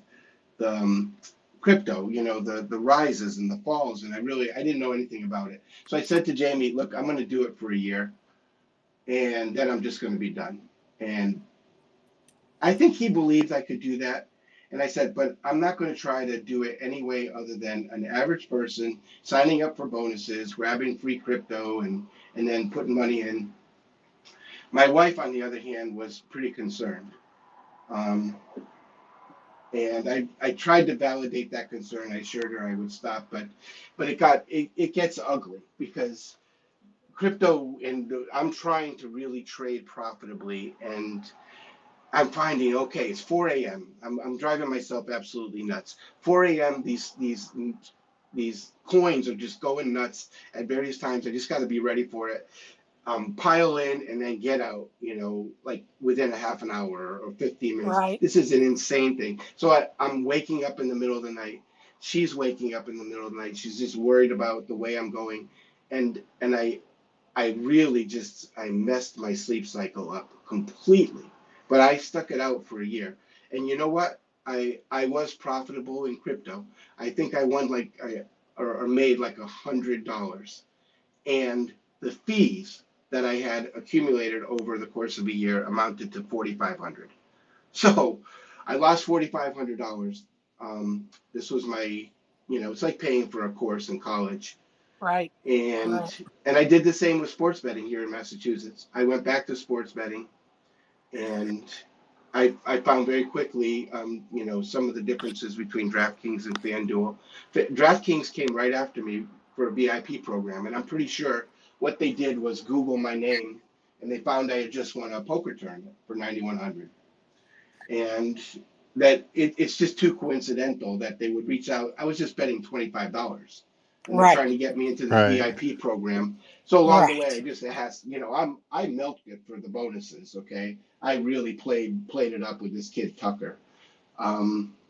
Speaker 1: the crypto, the rises and the falls, and I didn't know anything about it. So I said to Jamie, "Look, I'm going to do it for a year, and then I'm just going to be done." And I think he believed I could do that. And I said, but I'm not going to try to do it any way other than an average person signing up for bonuses, grabbing free crypto, and then putting money in. My wife, on the other hand, was pretty concerned. Um, and I tried to validate that concern. I assured her I would stop, but it gets ugly because crypto, and I'm trying to really trade profitably, and I'm finding, okay, it's 4 a.m. I'm driving myself absolutely nuts. 4 a.m. These coins are just going nuts at various times. I just got to be ready for it. Pile in and then get out, like within a half an hour or 15 minutes.
Speaker 2: Right.
Speaker 1: This is an insane thing. So I'm waking up in the middle of the night. She's waking up in the middle of the night. She's just worried about the way I'm going. And I really just I messed my sleep cycle up completely. But I stuck it out for a year. And you know what? I was profitable in crypto. I think I won or made like $100. And the fees that I had accumulated over the course of a year amounted to 4,500. So I lost $4,500. This was my, it's like paying for a course in college.
Speaker 2: Right.
Speaker 1: And
Speaker 2: Right.
Speaker 1: and I did the same with sports betting here in Massachusetts. I went back to sports betting, and I found very quickly, some of the differences between DraftKings and FanDuel. DraftKings came right after me for a VIP program, and I'm pretty sure what they did was Google my name, and they found I had just won a poker tournament for 9,100, and that it's just too coincidental that they would reach out. I was just betting $25, and they're
Speaker 2: Right.
Speaker 1: trying to get me into this
Speaker 3: Right.
Speaker 1: VIP program. So along the way,
Speaker 2: Right.
Speaker 1: I just it has, I milked it for the bonuses. Okay, I really played it up with this kid Tucker.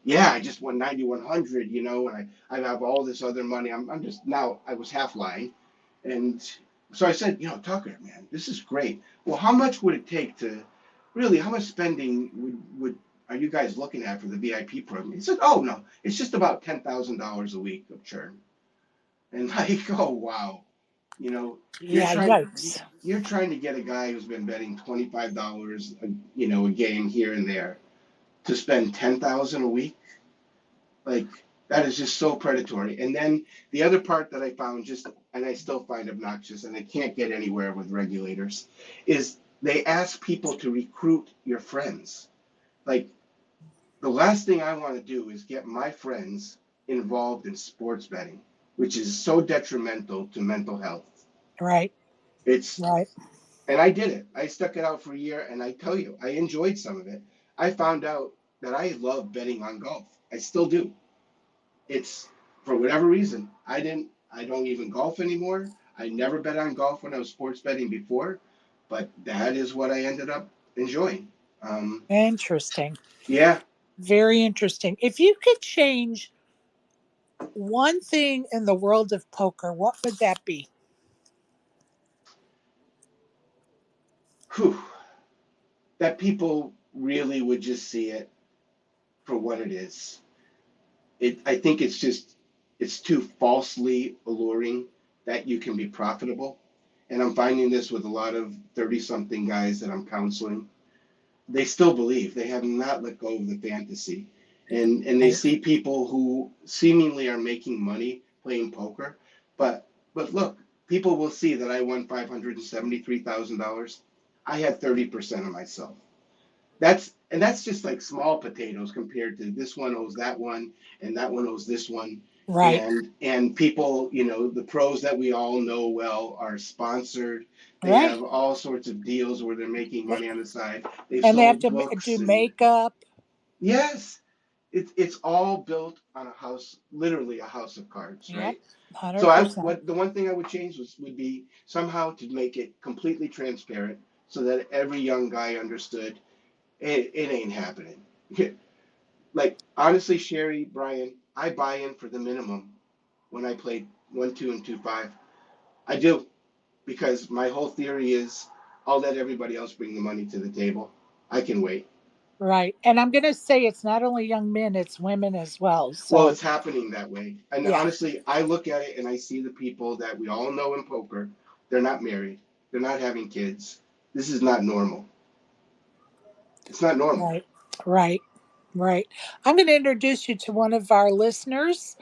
Speaker 1: Yeah, I just won 9,100, and I have all this other money. I'm just now I was half lying, and so I said, Tucker, man, this is great. Well, how much would it take to really? How much spending would are you guys looking at for the VIP program? He said, oh no, it's just about $10,000 a week of churn. And like, oh wow, you know, you're
Speaker 2: Yeah.
Speaker 1: trying
Speaker 2: Yikes.
Speaker 1: you're trying to get a guy who's been betting $25, a game here and there to spend 10,000 a week. Like that is just so predatory. And then the other part that I found and I still find obnoxious, and I can't get anywhere with regulators, is they ask people to recruit your friends. Like the last thing I want to do is get my friends involved in sports betting, which is so detrimental to mental health.
Speaker 2: Right.
Speaker 1: It's
Speaker 2: Right.
Speaker 1: And I did it. I stuck it out for a year, and I tell you, I enjoyed some of it. I found out that I love betting on golf. I still do. It's for whatever reason. I don't even golf anymore. I never bet on golf when I was sports betting before, but that is what I ended up enjoying. Um,
Speaker 2: Interesting.
Speaker 1: yeah.
Speaker 2: Very interesting. If you could change one thing in the world of poker, what would that be?
Speaker 1: Whew, that people really would just see it for what it is. I think it's too falsely alluring that you can be profitable. And I'm finding this with a lot of 30 something guys that I'm counseling. They still believe they have not let go of the fantasy. And they
Speaker 2: Right.
Speaker 1: see people who seemingly are making money playing poker, but look, people will see that I won $573,000. I had 30% of myself. That's just like small potatoes compared to this one owes that one, and that one owes this one.
Speaker 2: Right.
Speaker 1: And people, the pros that we all know well are sponsored. They
Speaker 2: Right.
Speaker 1: have all sorts of deals where they're making money on the side. They've
Speaker 2: And they have
Speaker 1: sold
Speaker 2: to
Speaker 1: books,
Speaker 2: do
Speaker 1: and
Speaker 2: makeup.
Speaker 1: yes, it's all built on a house, literally a house of cards,
Speaker 2: Yep.
Speaker 1: right? So
Speaker 2: 100%.
Speaker 1: the one thing I would change would be somehow to make it completely transparent so that every young guy understood it ain't happening. Like honestly, Sherry, Brian, I buy in for the minimum when I play 1, 2, and 2, 5. I do because my whole theory is I'll let everybody else bring the money to the table. I can wait.
Speaker 2: Right. And I'm going to say it's not only young men, it's women as well.
Speaker 1: Well,
Speaker 2: So,
Speaker 1: it's happening that way. And
Speaker 2: yeah.
Speaker 1: honestly, I look at it and I see the people that we all know in poker. They're not married. They're not having kids. This is not normal. It's not normal.
Speaker 2: Right. Right. Right. I'm going to introduce you to one of our listeners,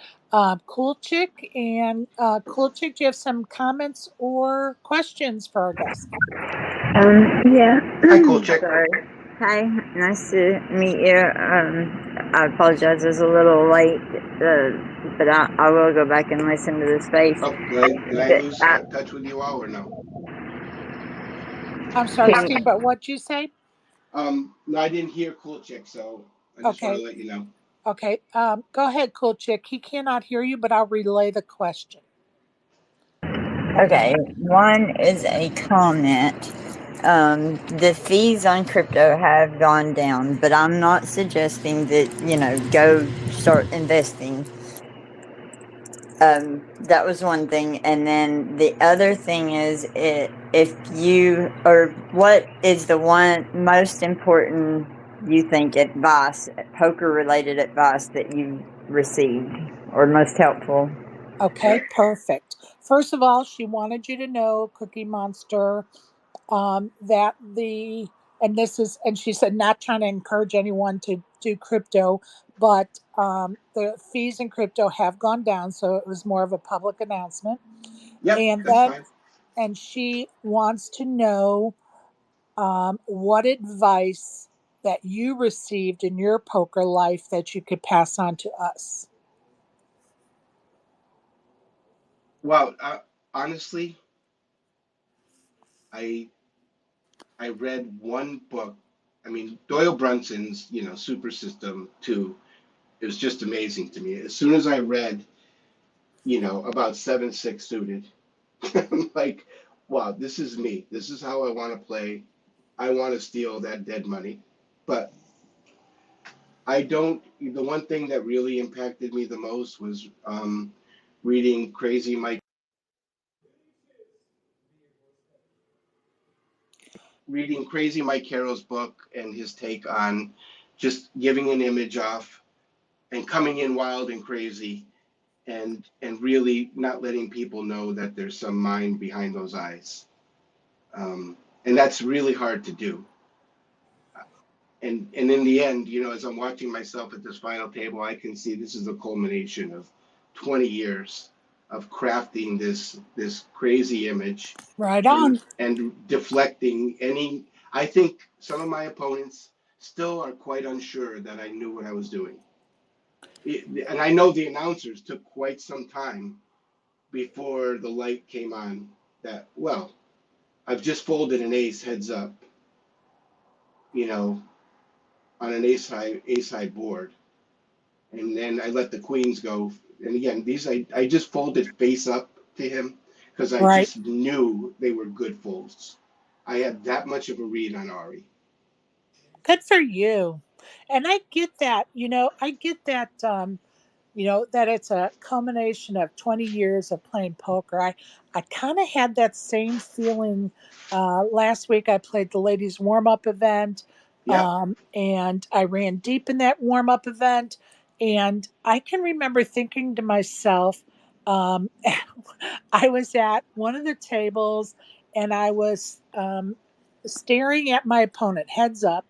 Speaker 2: Cool Chick. And Cool Chick, do you have some comments or questions for our guest?
Speaker 4: Yeah.
Speaker 1: Hi, cool chick.
Speaker 4: Sorry. Hi, nice to meet you. I apologize, I was a little late, but I will go back and listen to the space.
Speaker 1: Oh, did I lose touch with you all or no?
Speaker 2: I'm sorry,
Speaker 4: Can,
Speaker 2: Steve, but what'd you say?
Speaker 1: No, I didn't hear cool chick, so I just want to
Speaker 2: Okay.
Speaker 1: let you know.
Speaker 2: Okay. Go ahead, Cool Chick. He cannot hear you, but I'll relay the question.
Speaker 4: okay, one is a comment. The fees on crypto have gone down, but I'm not suggesting that, go start investing. That was one thing, and then the other thing is, if you or what is the one most important you think advice, poker related advice that you received or most helpful?
Speaker 2: Okay, perfect. First of all, she wanted you to know, Cookie Monster, that and this is, and she said, not trying to encourage anyone to do crypto, but the fees in crypto have gone down. So it was more of a public announcement.
Speaker 1: Yep,
Speaker 2: And
Speaker 1: that's
Speaker 2: then,
Speaker 1: fine.
Speaker 2: and she wants to know what advice that you received in your poker life that you could pass on to us.
Speaker 1: Well, honestly, I I read one book. I mean, Doyle Brunson's, Super System 2. It was just amazing to me. As soon as I read, about 7-6 suited, I'm like, wow, this is me. This is how I want to play. I want to steal that dead money. But I don't. The one thing that really impacted me the most was reading Crazy Mike Carroll's book and his take on just giving an image off and coming in wild and crazy and really not letting people know that there's some mind behind those eyes. And that's really hard to do. And in the end, as I'm watching myself at this final table, I can see this is the culmination of 20 years of crafting this crazy image
Speaker 2: Right
Speaker 1: and
Speaker 2: on.
Speaker 1: deflecting any. I think some of my opponents still are quite unsure that I knew what I was doing. And I know the announcers took quite some time before the light came on that, well, I've just folded an ace heads up, you know, on an ace high board. And then I let the queens go. And again, these I just folded face up to him because I
Speaker 2: Right.
Speaker 1: just knew they were good folds. I had that much of a read on Ari.
Speaker 2: Good for you. And I get that, I get that, that it's a culmination of 20 years of playing poker. I kind of had that same feeling. Last week I played the ladies warm up event,
Speaker 1: Yep.
Speaker 2: and I ran deep in that warm up event. And I can remember thinking to myself, um, I was at one of the tables and I was staring at my opponent heads up,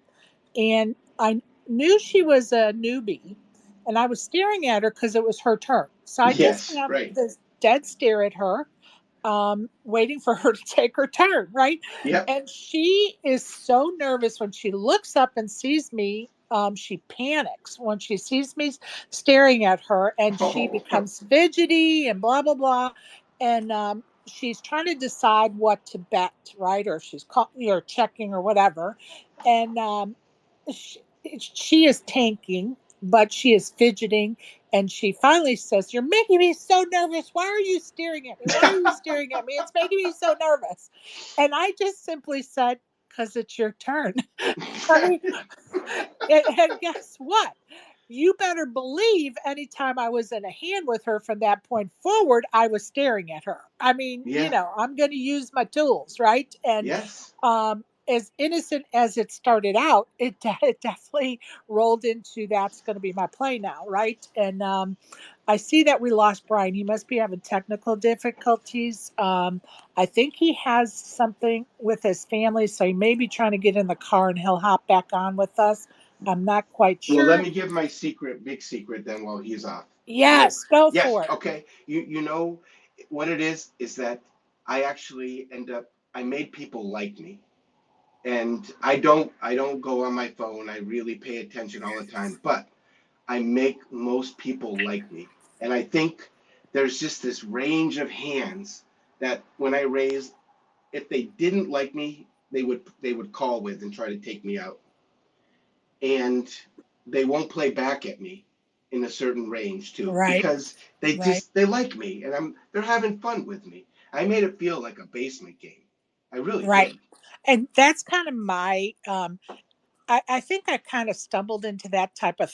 Speaker 2: and I knew she was a newbie, and I was staring at her because it was her turn. So I just
Speaker 1: Yes.
Speaker 2: have
Speaker 1: Right.
Speaker 2: this dead stare at her, waiting for her to take her turn, right?
Speaker 1: Yep.
Speaker 2: And she is so nervous when she looks up and sees me. She panics when she sees me staring at her, and she
Speaker 1: Oh.
Speaker 2: becomes fidgety and blah blah blah. And she's trying to decide what to bet, right? Or if she's or checking or whatever. And she, she is tanking, but she is fidgeting. And she finally says, "You're making me so nervous. Why are you staring at me? Why are you staring at me? It's making me so nervous." And I just simply said, "Because it's your turn." I mean, and guess what? You better believe anytime I was in a hand with her from that point forward, I was staring at her. I mean,
Speaker 1: Yeah.
Speaker 2: I'm going to use my tools, right? And
Speaker 1: Yes.
Speaker 2: as innocent as it started out, it definitely rolled into that's going to be my play now, right? And I see that we lost Brian. He must be having technical difficulties. I think he has something with his family, so he may be trying to get in the car and he'll hop back on with us. I'm not quite
Speaker 1: Well, let
Speaker 2: sure.
Speaker 1: me give my big secret then while he's off. So,
Speaker 2: Yes, go
Speaker 1: yes,
Speaker 2: for it.
Speaker 1: okay. You know what it is that I actually I made people like me. And I don't go on my phone. I really pay attention all the time, but I make most people like me. And I think there's just this range of hands that when I raise, if they didn't like me, they would call with and try to take me out. And they won't play back at me in a certain range too
Speaker 2: Right,
Speaker 1: because they
Speaker 2: right,
Speaker 1: just they like me and they're having fun with me. I made it feel like a basement game. I really
Speaker 2: right.
Speaker 1: did.
Speaker 2: And that's kind of my, I think I kind of stumbled into that type of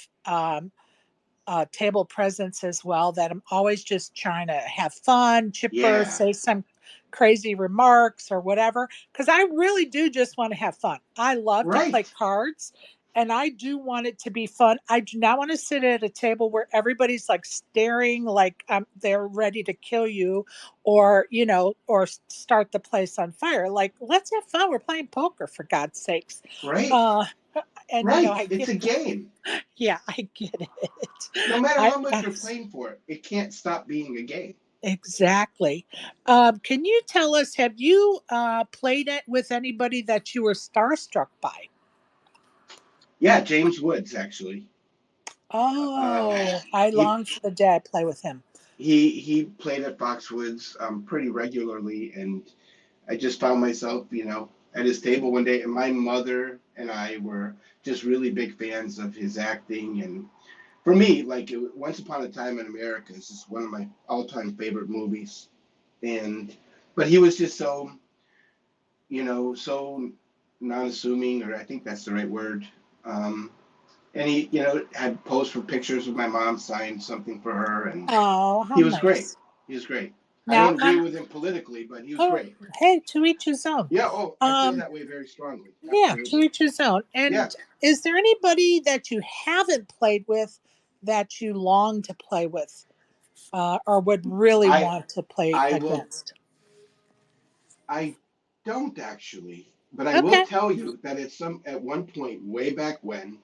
Speaker 2: table presence as well, that I'm always just trying to have fun, chipper,
Speaker 1: Yeah.
Speaker 2: say some crazy remarks or whatever. Because I really do just want to have fun. I love to play
Speaker 1: Right.
Speaker 2: cards and I do want it to be fun. I do not want to sit at a table where everybody's like staring like they're ready to kill you, or, or start the place on fire. Like, let's have fun. We're playing poker, for God's sakes.
Speaker 1: Right.
Speaker 2: Uh, and,
Speaker 1: Right.
Speaker 2: I
Speaker 1: It's
Speaker 2: get
Speaker 1: a game.
Speaker 2: yeah, I get it.
Speaker 1: No matter
Speaker 2: I,
Speaker 1: how much
Speaker 2: I
Speaker 1: you're playing for it, it can't stop being a game.
Speaker 2: Exactly. Can you tell us, have you played it with anybody that you were starstruck by?
Speaker 1: Yeah, James Woods actually.
Speaker 2: Oh, I
Speaker 1: He
Speaker 2: long for the day I play with him.
Speaker 1: he played at Foxwoods pretty regularly, and I just found myself, at his table one day, and my mother and I were just really big fans of his acting. And for me, like Once Upon a Time in America is just one of my all-time favorite movies. And but he was just so, so non-assuming, or I think that's the right word. Um, and he, had posed for pictures with my mom, signed something for her, and
Speaker 2: Oh, how
Speaker 1: he was great.
Speaker 2: nice.
Speaker 1: He was great. I
Speaker 2: Now,
Speaker 1: don't agree with him politically, but he was
Speaker 2: oh,
Speaker 1: great.
Speaker 2: hey, to each his own.
Speaker 1: Yeah. Oh, I feel that way very strongly.
Speaker 2: Yeah, to
Speaker 1: Absolutely.
Speaker 2: each his own.
Speaker 1: Yeah.
Speaker 2: And is there anybody that you haven't played with that you long to play with, or would really
Speaker 1: I
Speaker 2: want to play
Speaker 1: I will.
Speaker 2: against?
Speaker 1: I don't actually, but I will
Speaker 2: Okay.
Speaker 1: tell you that at one point way back when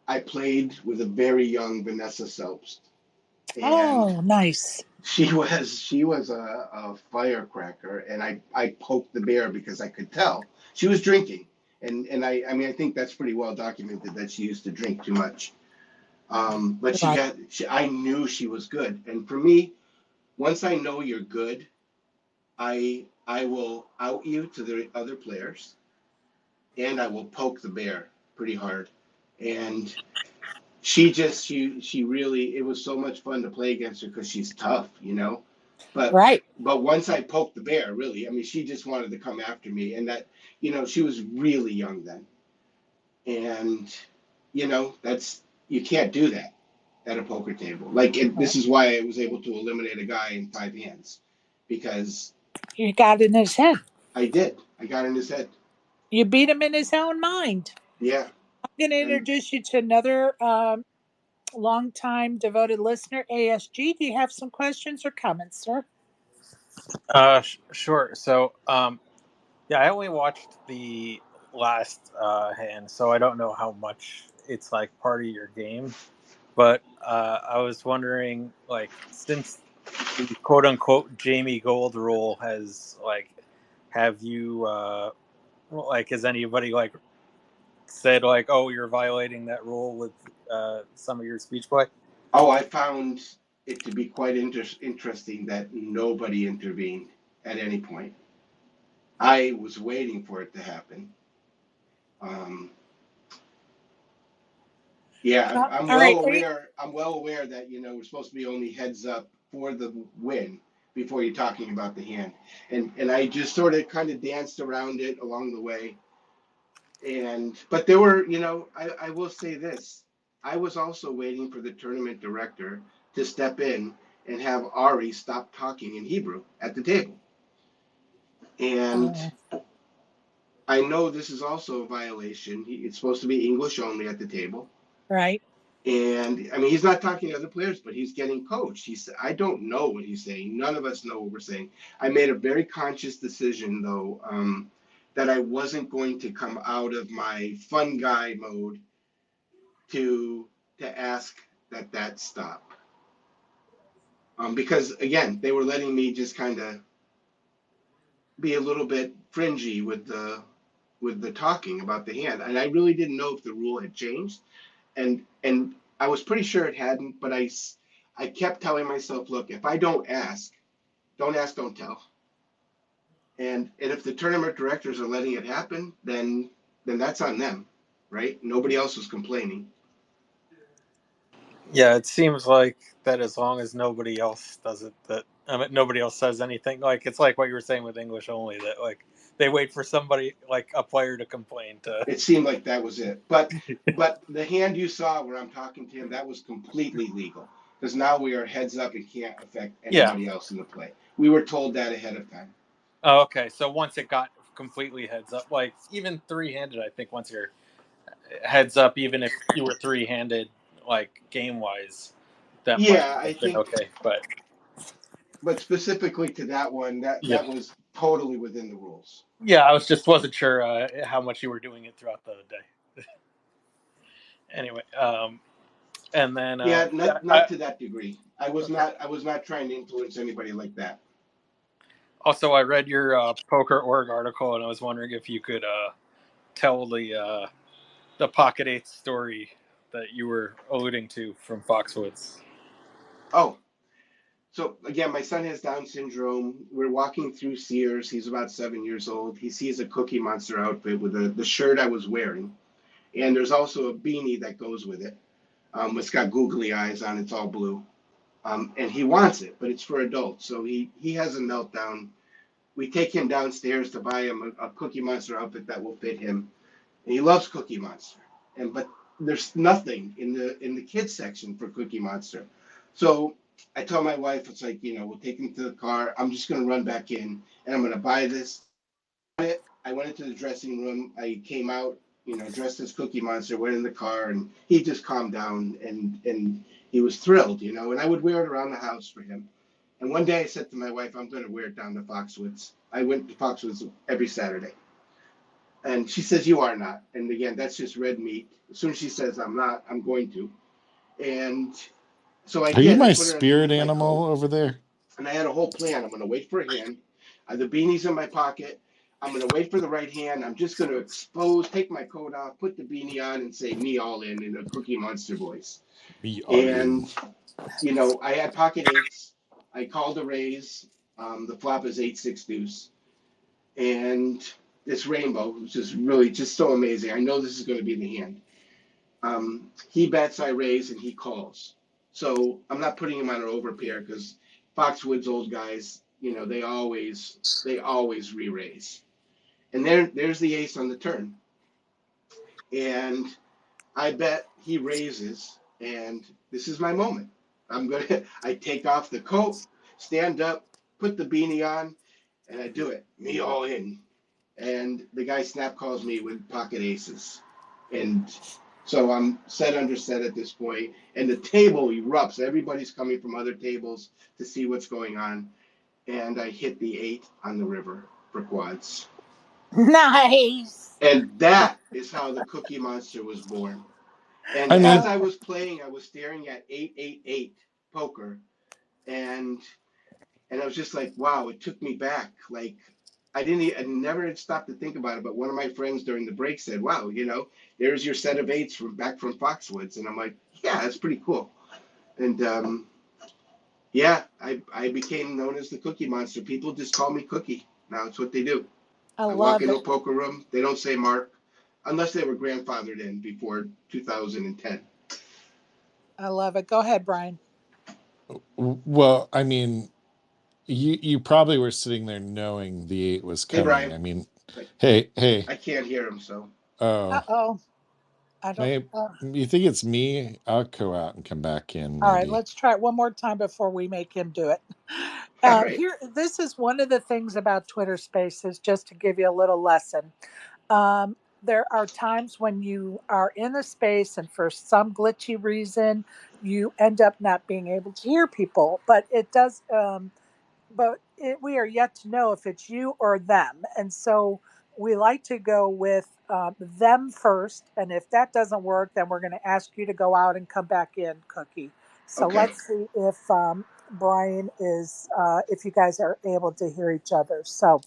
Speaker 1: I played with a very young Vanessa Selbst, and
Speaker 2: Oh, nice.
Speaker 1: she was a firecracker, and I poked the bear because I could tell she was drinking, and I mean I think that's pretty well documented that she used to drink too much. But
Speaker 2: Right.
Speaker 1: I knew she was good, and for me, once I know you're good, I will out you to the other players, and I will poke the bear pretty hard. And she really, it was so much fun to play against her because she's tough. But
Speaker 2: Right.
Speaker 1: but once I poked the bear, really, I mean, she just wanted to come after me, and that, she was really young then, and that's you can't do that at a poker table. Like this is why I was able to eliminate a guy in 5 hands, because
Speaker 2: You got in his head.
Speaker 1: I did. I got in his head.
Speaker 2: You beat him in his own mind.
Speaker 1: Yeah,
Speaker 2: I'm going to
Speaker 1: and
Speaker 2: introduce you to another longtime devoted listener, ASG. Do you have some questions or comments, sir?
Speaker 5: Sure. So, yeah, I only watched the last hand, so I don't know how much it's like part of your game. But I was wondering, like, since the quote unquote Jamie Gold rule has have you has anybody like said like, oh, you're violating that rule with some of your speech play?
Speaker 1: I found it to be quite interesting that nobody intervened at any point. I was waiting for it to happen. Um, yeah, I'm
Speaker 2: All
Speaker 1: well
Speaker 2: right.
Speaker 1: aware. I'm well aware that we're supposed to be only heads up for the win before you're talking about the hand, and I just sort of kind of danced around it along the way. But there were, I will say this: I was also waiting for the tournament director to step in and have Ari stop talking in Hebrew at the table. And
Speaker 2: Oh,
Speaker 1: I know this is also a violation. It's supposed to be English only at the table.
Speaker 2: right.
Speaker 1: And I mean, he's not talking to other players, but he's getting coached. I don't know what he's saying. None of us know what we're saying. I made a very conscious decision, though, that I wasn't going to come out of my fun guy mode to ask that stop. Because again, they were letting me just kind of be a little bit fringy with the talking about the hand, and I really didn't know if the rule had changed, and I was pretty sure it hadn't, but I kept telling myself, look, if I don't ask, don't tell. And if the tournament directors are letting it happen, then that's on them, right? Nobody else was complaining.
Speaker 5: Yeah, it seems like that as long as nobody else does it, that nobody else says anything. Like it's like what you were saying with English only, that like they wait for somebody like a player to complain to.
Speaker 1: It seemed like that was it. But the hand you saw where I'm talking to him, that was completely legal, because now we are heads up and can't affect
Speaker 5: Yeah.
Speaker 1: anybody else in the play. We were told that ahead of time.
Speaker 5: Oh, okay. So once it got completely heads up, like even three-handed, I think once you're heads up, even if you were three-handed, like game-wise, that might
Speaker 1: Yeah, I
Speaker 5: have been
Speaker 1: think,
Speaker 5: okay.
Speaker 1: but specifically to that one, that
Speaker 5: Yeah,
Speaker 1: that was totally within the rules.
Speaker 5: yeah. I wasn't sure how much you were doing it throughout the day. Anyway, And then
Speaker 1: Yeah, not to that degree. I was
Speaker 5: okay.
Speaker 1: not trying to influence anybody like that.
Speaker 5: Also, I read your Poker.org article, and I was wondering if you could tell the Pocket 8 story that you were alluding to from Foxwoods.
Speaker 1: Oh, so again, my son has Down syndrome. We're walking through Sears. He's about 7 years old. He sees a Cookie Monster outfit with the shirt I was wearing, and there's also a beanie that goes with it. It's got googly eyes on. It's all blue. And he wants it, but it's for adults. So he has a meltdown. We take him downstairs to buy him a Cookie Monster outfit that will fit him. And he loves Cookie Monster. But there's nothing in the kids section for Cookie Monster. So I told my wife, it's like, we'll take him to the car. I'm just going to run back in and I'm going to buy this. I went into the dressing room. I came out, dressed as Cookie Monster, went in the car, and he just calmed down and he was thrilled, and I would wear it around the house for him. And one day I said to my wife, I'm going to wear it down to Foxwoods. I went to Foxwoods every Saturday. And she says, you are not. And again, that's just red meat. As soon as she says I'm not, I'm going to. And so I
Speaker 3: Are you
Speaker 1: did. I
Speaker 3: my
Speaker 1: put it
Speaker 3: spirit
Speaker 1: underneath my
Speaker 3: animal
Speaker 1: coat.
Speaker 3: over there?
Speaker 1: And I had a whole plan. I'm going to wait for a hand. The beanie's in my pocket. I'm going to wait for the right hand. I'm just going to take my coat off, put the beanie on, and say me all in a Cookie Monster voice.
Speaker 3: Me all
Speaker 1: And,
Speaker 3: in.
Speaker 1: I had pocket eights. I called a raise. The flop is 8-6 deuce. And this rainbow, which is really just so amazing. I know this is going to be the hand. He bets, I raise, and he calls. So I'm not putting him on an overpair because Foxwoods old guys, they always re-raise. And there's the ace on the turn. And I bet he raises, and this is my moment. I take off the coat, stand up, put the beanie on, and I do it. Me all in. And the guy snap calls me with pocket aces. And so I'm set under set at this point, and the table erupts. Everybody's coming from other tables to see what's going on. And I hit the 8 on the river for quads.
Speaker 2: Nice.
Speaker 1: And that is how the Cookie Monster was born. And as I was playing, I was staring at 888 poker, and I was just like, wow, it took me back. Like I never had stopped to think about it. But one of my friends during the break said, wow, there's your set of 8s from Foxwoods. And I'm like, yeah, that's pretty cool. And yeah, I became known as the Cookie Monster. People just call me Cookie. Now it's what they do. I walk into a poker room. They don't say Mark, unless they were grandfathered in before 2010.
Speaker 2: I love it. Go ahead, Brian.
Speaker 3: Well, I mean, you probably were sitting there knowing the 8 was coming.
Speaker 1: Hey, Brian.
Speaker 3: I mean, hey.
Speaker 1: I can't hear him, so.
Speaker 2: Uh-oh. I don't.
Speaker 3: You think it's me? I'll go out and come back in. Maybe.
Speaker 2: All right, let's try it one more time before we make him do it.
Speaker 1: Right.
Speaker 2: This is one of the things about Twitter Spaces, just to give you a little lesson. There are times when you are in a space and for some glitchy reason, you end up not being able to hear people, but it does. We are yet to know if it's you or them. And so we like to go with them first. And if that doesn't work, then we're going to ask you to go out and come back in, Cookie. So let's see if Brian if you guys are able to hear each other. So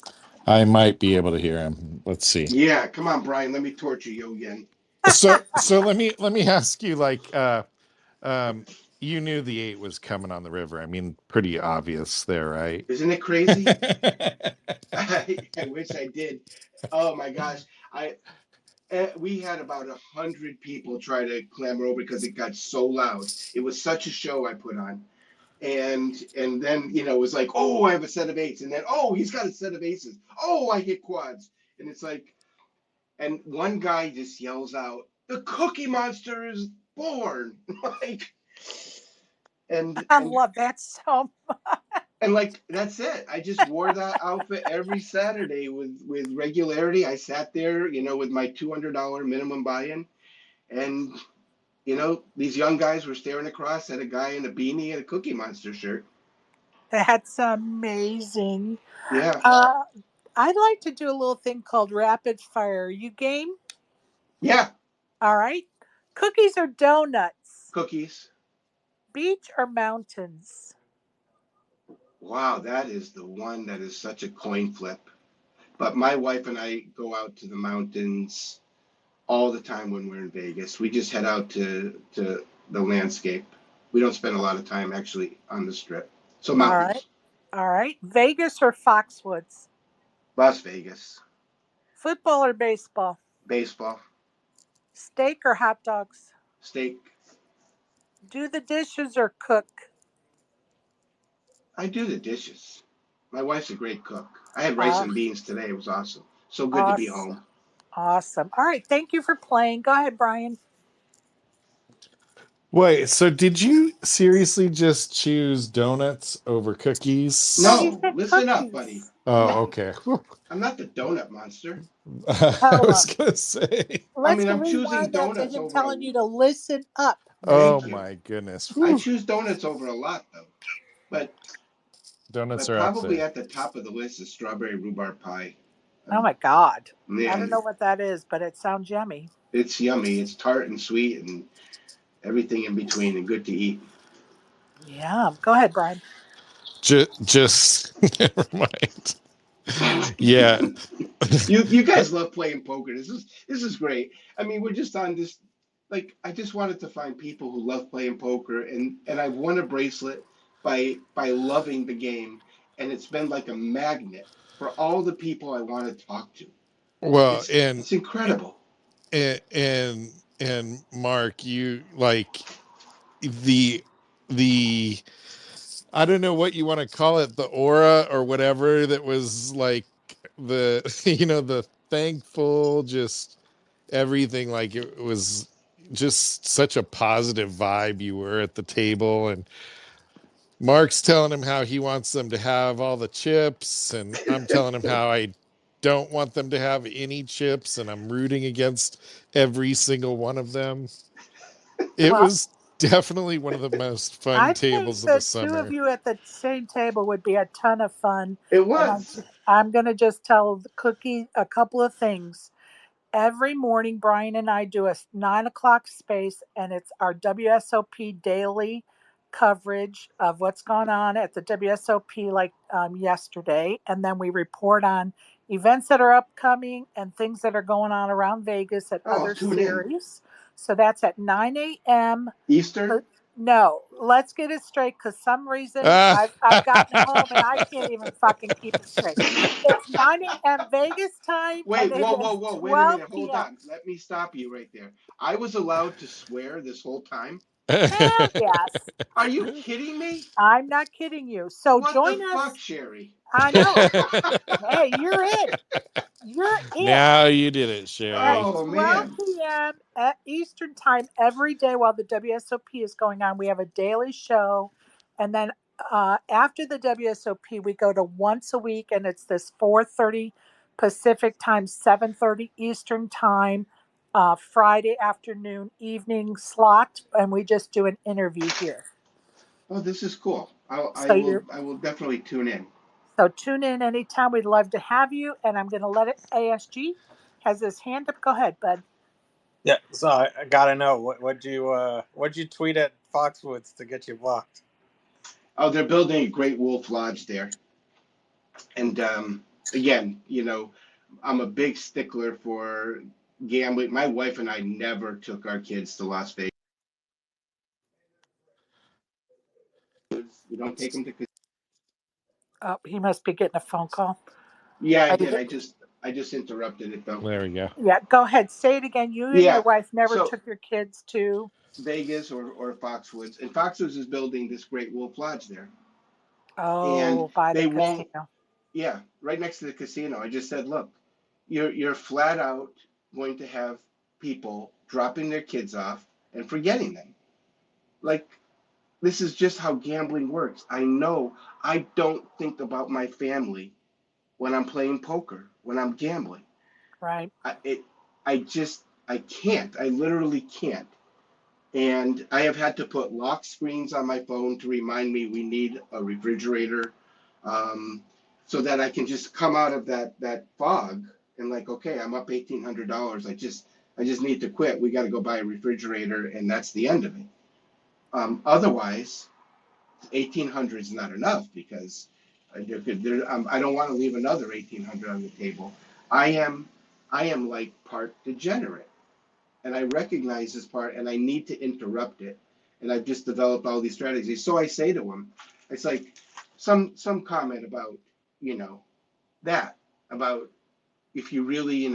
Speaker 3: I might be able to hear him. Let's see.
Speaker 1: Yeah, come on, Brian. Let me torture you again.
Speaker 3: So let me ask you, you knew the 8 was coming on the river. I mean, pretty obvious there, right?
Speaker 1: Isn't it crazy? I wish I did. Oh my gosh. We had about 100 people try to clamber over because it got so loud. It was such a show I put on. And then, it was like, oh, I have a set of 8s. And then, oh, he's got a set of aces. Oh, I hit quads. And it's like, and one guy just yells out, the Cookie Monster is born.
Speaker 2: I love that so much.
Speaker 1: And that's it. I just wore that outfit every Saturday with regularity. I sat there, with my $200 minimum buy-in, and these young guys were staring across at a guy in a beanie and a Cookie Monster shirt.
Speaker 2: That's amazing.
Speaker 1: Yeah.
Speaker 2: I'd like to do a little thing called rapid fire. You game?
Speaker 1: Yeah.
Speaker 2: All right. Cookies or donuts?
Speaker 1: Cookies.
Speaker 2: Beach or mountains?
Speaker 1: Wow, that is the one that is such a coin flip. But my wife and I go out to the mountains all the time when we're in Vegas. We just head out to the landscape. We don't spend a lot of time actually on the strip. So
Speaker 2: All right.
Speaker 1: mountains.
Speaker 2: All right. Vegas or Foxwoods?
Speaker 1: Las Vegas.
Speaker 2: Football or baseball?
Speaker 1: Baseball.
Speaker 2: Steak or hot dogs?
Speaker 1: Steak.
Speaker 2: Do the dishes or cook?
Speaker 1: I do the dishes. My wife's a great cook. I had rice
Speaker 2: Uh,
Speaker 1: and beans today. It was awesome. So good to be
Speaker 2: awesome.
Speaker 1: home.
Speaker 2: Awesome. All right. Thank you for playing. Go ahead, Brian.
Speaker 3: Wait, so did you seriously just choose donuts over cookies?
Speaker 2: No, he
Speaker 1: No,
Speaker 2: said
Speaker 1: listen up, buddy.
Speaker 2: cookies.
Speaker 3: Oh, okay.
Speaker 1: I'm not the donut monster.
Speaker 3: I
Speaker 2: Tell
Speaker 3: was
Speaker 2: him.
Speaker 3: gonna say.
Speaker 1: I
Speaker 2: Let's
Speaker 1: mean, I'm choosing
Speaker 2: rewind that to
Speaker 1: donuts
Speaker 2: him
Speaker 1: over
Speaker 2: telling you to listen up.
Speaker 3: Oh
Speaker 1: Thank you.
Speaker 3: my goodness.
Speaker 1: I
Speaker 3: Whew.
Speaker 1: choose donuts over a lot though. But
Speaker 3: Donuts
Speaker 1: but
Speaker 3: are up
Speaker 1: probably
Speaker 3: there.
Speaker 1: at the top of the list is strawberry rhubarb pie.
Speaker 2: Oh my God. I don't
Speaker 1: Man,
Speaker 2: know what that is, but it sounds yummy.
Speaker 1: it's yummy. It's tart and sweet and everything in between and good to eat.
Speaker 2: Yeah. Go ahead, Brian.
Speaker 3: Just never mind. Yeah.
Speaker 1: You guys love playing poker. This is great. I mean, we're just on this. Like, I just wanted to find people who love playing poker, and I won a bracelet by loving the game, and it's been like a magnet for all the people I want to talk to.
Speaker 3: Well,
Speaker 1: It's incredible.
Speaker 3: and Mark, you like the I don't know what you want to call it, the aura or whatever that was like the the thankful, just everything, like it was just such a positive vibe you were at the table. And Mark's telling him how he wants them to have all the chips, and I'm telling him how I don't want them to have any chips, and I'm rooting against every single one of them. It
Speaker 2: Well,
Speaker 3: was definitely one of the most fun
Speaker 2: I think
Speaker 3: tables of the
Speaker 2: the two of
Speaker 3: summer.
Speaker 2: you at the same table would be a ton of fun.
Speaker 1: It
Speaker 2: And
Speaker 1: was.
Speaker 2: I'm going to just tell Cookie a couple of things. Every morning, Brian and I do a 9 o'clock space, and it's our WSOP daily coverage of what's gone on at the WSOP, like yesterday. And then we report on events that are upcoming and things that are going on around Vegas at
Speaker 1: Oh, I'll
Speaker 2: other
Speaker 1: tune in.
Speaker 2: series. So that's at 9 a.m.
Speaker 1: Eastern.
Speaker 2: No, let's get it straight because some reason
Speaker 3: Ah.
Speaker 2: I've gotten home and I can't even fucking keep it straight. It's 9 a.m. Vegas time and
Speaker 1: Wait,
Speaker 2: it
Speaker 1: whoa,
Speaker 2: is
Speaker 1: whoa, whoa. Wait a
Speaker 2: 12
Speaker 1: minute. Hold
Speaker 2: p.m.
Speaker 1: on. Let me stop you right there. I was allowed to swear this whole time.
Speaker 2: Hell yes.
Speaker 1: Are you kidding me?
Speaker 2: I'm not kidding you. So
Speaker 1: What the
Speaker 2: join
Speaker 1: fuck,
Speaker 2: us.
Speaker 1: Sherry?
Speaker 2: I know. Hey, you're it. You're it.
Speaker 3: Now you did it,
Speaker 2: At
Speaker 3: Sherry.
Speaker 1: Oh
Speaker 2: 12
Speaker 1: man.
Speaker 2: p.m. at Eastern Time every day while the WSOP is going on. We have a daily show. And then after the WSOP, we go to once a week, and it's this 4:30 Pacific Time, 7:30 Eastern Time, Friday afternoon, evening slot. And we just do an interview here.
Speaker 1: Oh, this is cool. I
Speaker 2: So
Speaker 1: will
Speaker 2: you're
Speaker 1: I will definitely tune in.
Speaker 2: So tune in anytime. We'd love to have you. And I'm going to let it. ASG has his hand up. Go ahead, bud.
Speaker 5: Yeah, so I gotta know what'd you tweet at Foxwoods to get you blocked?
Speaker 1: Oh, they're building a great Wolf Lodge there. And again, I'm a big stickler for gambling. My wife and I never took our kids to Las Vegas. We don't take them to.
Speaker 2: Oh, he must be getting a phone call.
Speaker 1: Yeah, I
Speaker 2: Are you
Speaker 1: did.
Speaker 2: good?
Speaker 1: I just interrupted it though.
Speaker 3: There we go.
Speaker 2: Yeah, go ahead. Say it again. You and your
Speaker 1: Yeah.
Speaker 2: wife never
Speaker 1: So
Speaker 2: took your kids to.
Speaker 1: Vegas or Foxwoods, and Foxwoods is building this great Wolf Lodge there, and
Speaker 2: Oh, by the
Speaker 1: they won't.
Speaker 2: casino.
Speaker 1: Yeah, right next to the casino. I just said, look, you're flat out going to have people dropping their kids off and forgetting them. Like, this is just how gambling works. I know I don't think about my family when I'm playing poker, when I'm gambling.
Speaker 2: Right.
Speaker 1: I can't. I literally can't. And I have had to put lock screens on my phone to remind me we need a refrigerator, um, so that I can just come out of that fog and like, okay, I'm up $1,800. I just need to quit. We got to go buy a refrigerator, and that's the end of it. Otherwise, 1,800 is not enough because I don't want to leave another 1,800 on the table. I am like part degenerate, and I recognize this part, and I need to interrupt it. And I've just developed all these strategies. So I say to him, it's like some comment about you know that about if you really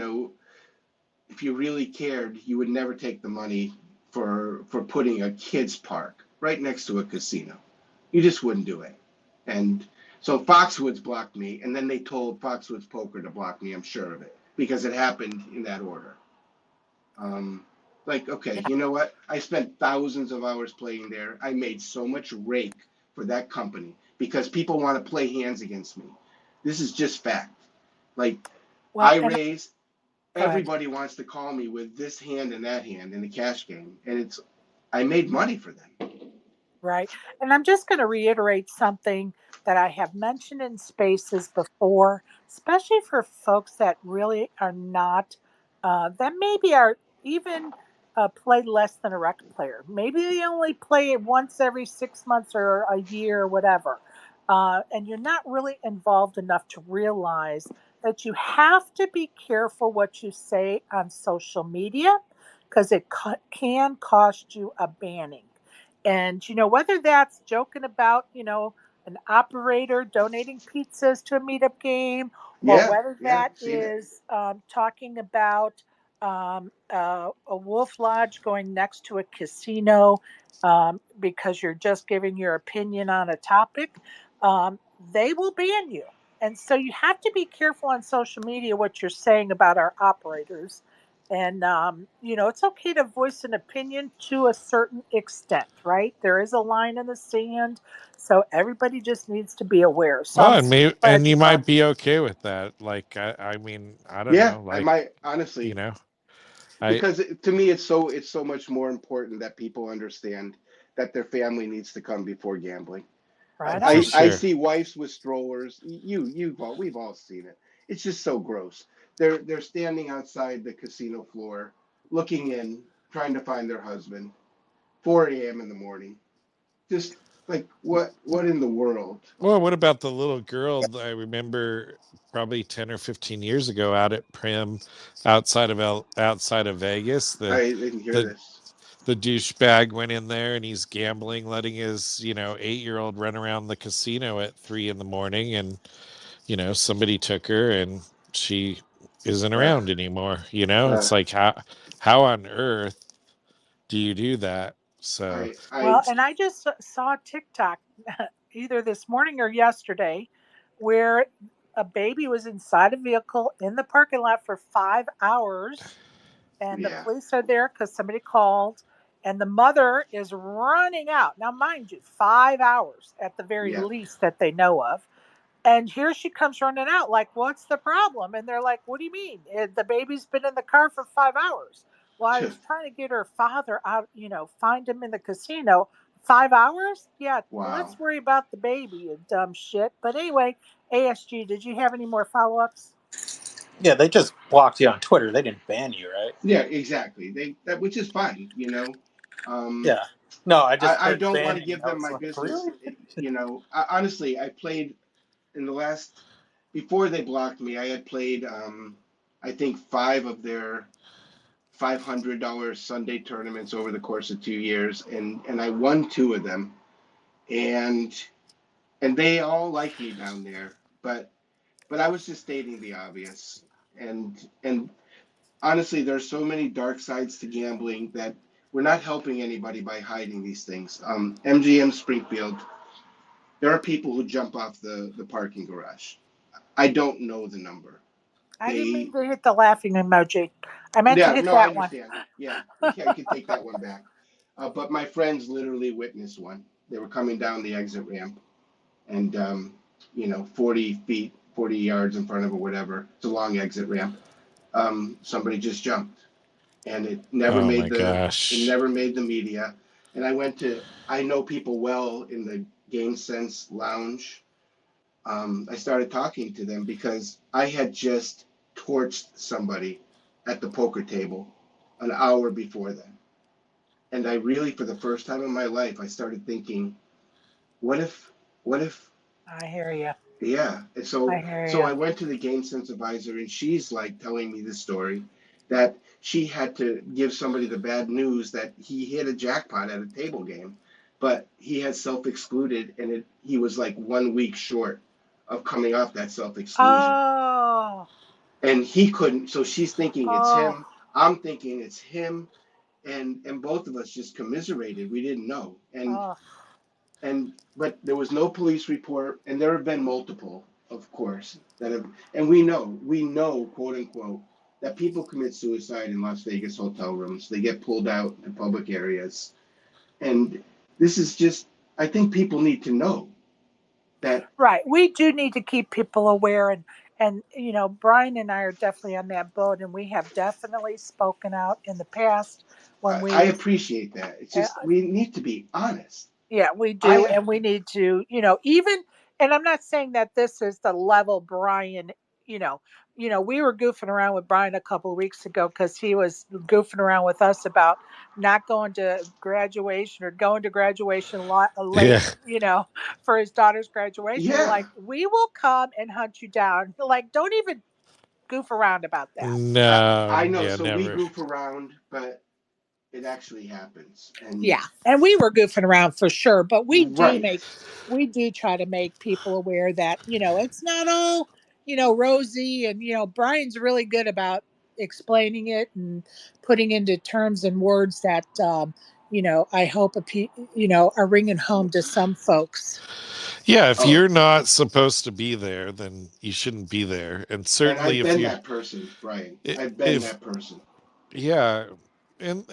Speaker 1: if you really cared, you would never take the money for putting a kids park right next to a casino. You just wouldn't do it. And so Foxwoods blocked me, and then they told Foxwoods Poker to block me. I'm sure of it because it happened in that order. Like, okay, you know what? I spent thousands of hours playing there. I made so much rake for that company because people want to play hands against me. This is just fact. Like,
Speaker 2: Well,
Speaker 1: I
Speaker 2: and
Speaker 1: raised,
Speaker 2: go ahead.
Speaker 1: everybody wants to call me with this hand and that hand in the cash game, and I made money for them.
Speaker 2: Right. And I'm just going to reiterate something that I have mentioned in spaces before, especially for folks that really are not, that maybe are even play less than a rec player. Maybe they only play it once every 6 months or a year or whatever. And you're not really involved enough to realize that you have to be careful what you say on social media because it can cost you a banning. And, whether that's joking about, an operator donating pizzas to a meetup game, or
Speaker 1: Yeah,
Speaker 2: whether
Speaker 1: yeah,
Speaker 2: that
Speaker 1: seen it.
Speaker 2: is talking about a wolf lodge going next to a casino because you're just giving your opinion on a topic, they will ban you. And so you have to be careful on social media what you're saying about our operators. And, it's okay to voice an opinion to a certain extent, right? There is a line in the sand. So everybody just needs to be aware. So
Speaker 3: Well,
Speaker 2: I'm
Speaker 3: and
Speaker 2: so
Speaker 3: maybe,
Speaker 2: glad
Speaker 3: and
Speaker 2: you
Speaker 3: you
Speaker 2: brought
Speaker 3: might be okay with that. Like, I mean, I don't
Speaker 1: Yeah,
Speaker 3: know.
Speaker 1: I
Speaker 3: Like,
Speaker 1: might
Speaker 3: you
Speaker 1: honestly
Speaker 3: know, I,
Speaker 1: because to me it's so much more important that people understand that their family needs to come before gambling.
Speaker 2: right
Speaker 3: for
Speaker 2: on.
Speaker 1: I
Speaker 3: sure.
Speaker 1: see wives with strollers. We've all seen it. It's just so gross. They're standing outside the casino floor, looking in, trying to find their husband. 4 a.m. in the morning. Just like what in the world?
Speaker 3: Well, what about the little girl that I remember probably 10 or 15 years ago out at Prim outside of Vegas?
Speaker 1: I didn't hear
Speaker 3: The
Speaker 1: this.
Speaker 3: the douchebag went in there and he's gambling, letting his 8-year-old run around the casino at 3 in the morning, and somebody took her and she isn't
Speaker 1: Uh,
Speaker 3: around anymore.
Speaker 1: uh,
Speaker 3: It's like, how on earth do you do that? So
Speaker 1: I
Speaker 2: Well, and I just saw a TikTok either this morning or yesterday where a baby was inside a vehicle in the parking lot for 5 hours, and the
Speaker 1: yeah,
Speaker 2: police are there because somebody called, and the mother is running out. Now, mind you, 5 hours at the very
Speaker 1: yeah.
Speaker 2: least that they know of. And here she comes running out, like, what's the problem? And they're like, what do you mean? The baby's been in the car for 5 hours. Well, I was trying to get her father out, find him in the casino. 5 hours? Yeah,
Speaker 1: Wow.
Speaker 2: let's worry about the baby, you dumb shit. But anyway, ASG, did you have any more follow ups?
Speaker 5: Yeah, they just blocked you on Twitter. They didn't ban you, right?
Speaker 1: Yeah, exactly. That which is fine.
Speaker 5: Yeah. No, I just
Speaker 1: I
Speaker 5: heard
Speaker 1: don't want to
Speaker 5: banning.
Speaker 1: give
Speaker 5: I
Speaker 1: them
Speaker 5: was
Speaker 1: my
Speaker 5: like,
Speaker 1: business.
Speaker 5: really?
Speaker 1: Honestly, I played in the last before they blocked me. I had played I think 5 of their $500 Sunday tournaments over the course of 2 years, and I won two of them, and they all like me down there, but I was just stating the obvious, and honestly, there's so many dark sides to gambling that we're not helping anybody by hiding these things. MGM Springfield, there are people who jump off the parking garage. I don't know the number.
Speaker 2: I didn't mean
Speaker 1: They,
Speaker 2: to hit the laughing emoji. I meant to
Speaker 1: yeah,
Speaker 2: hit
Speaker 1: no, I
Speaker 2: that one.
Speaker 1: understand. Yeah, you can take that one back. But my friends literally witnessed one. They were coming down the exit ramp, and 40 feet, 40 yards in front of, or whatever. It's a long exit ramp. Somebody just jumped, and
Speaker 3: oh my gosh.
Speaker 1: never made the media. And I know people well in the Game Sense lounge. I started talking to them because I had just torched somebody at the poker table an hour before then. And I really, for the first time in my life, I started thinking, what if,
Speaker 2: I hear you.
Speaker 1: yeah. And
Speaker 2: I
Speaker 1: so,
Speaker 2: hear
Speaker 1: so
Speaker 2: you.
Speaker 1: I went to the game sense advisor, and she's like telling me this story that she had to give somebody the bad news that he hit a jackpot at a table game, but he had self-excluded, and he was like 1 week short of coming off that self-exclusion.
Speaker 2: Oh,
Speaker 1: And he couldn't. So she's thinking it's
Speaker 2: oh,
Speaker 1: him. I'm thinking it's him. And both of us just commiserated. We didn't know.
Speaker 2: oh.
Speaker 1: But there was no police report, and there have been multiple, of course, that have, and we know, quote unquote, that people commit suicide in Las Vegas hotel rooms. They get pulled out in public areas. And this is just, I think people need to know that.
Speaker 2: Right. We do need to keep people aware, and Brian and I are definitely on that boat, and we have definitely spoken out in the past when
Speaker 1: I
Speaker 2: we've
Speaker 1: appreciate that. It's
Speaker 2: uh,
Speaker 1: just, we need to be honest.
Speaker 2: yeah, we
Speaker 1: I
Speaker 2: do,
Speaker 1: have,
Speaker 2: and we need to, even, and I'm not saying that this is the level Brian, you know, we were goofing around with Brian a couple of weeks ago because he was goofing around with us about not going to graduation or going to graduation
Speaker 3: Yeah.
Speaker 2: late, for his daughter's graduation. We're
Speaker 1: yeah.
Speaker 2: like, we will come and hunt you down. Like, don't even goof around about that.
Speaker 3: No,
Speaker 1: I know.
Speaker 3: yeah,
Speaker 1: So we
Speaker 3: never.
Speaker 1: goof around, but it actually happens. And
Speaker 2: Yeah, and we were goofing around for sure, but
Speaker 1: right.
Speaker 2: we do try to make people aware that it's not all rosy, and Brian's really good about explaining it and putting into terms and words that I hope are ringing home to some folks.
Speaker 3: Yeah, if
Speaker 1: Oh,
Speaker 3: you're not supposed to be there, then you shouldn't be there. And
Speaker 1: and
Speaker 3: certainly
Speaker 1: I've
Speaker 3: if
Speaker 1: been
Speaker 3: you
Speaker 1: that person, Brian. I've been
Speaker 3: if
Speaker 1: that person.
Speaker 3: yeah, and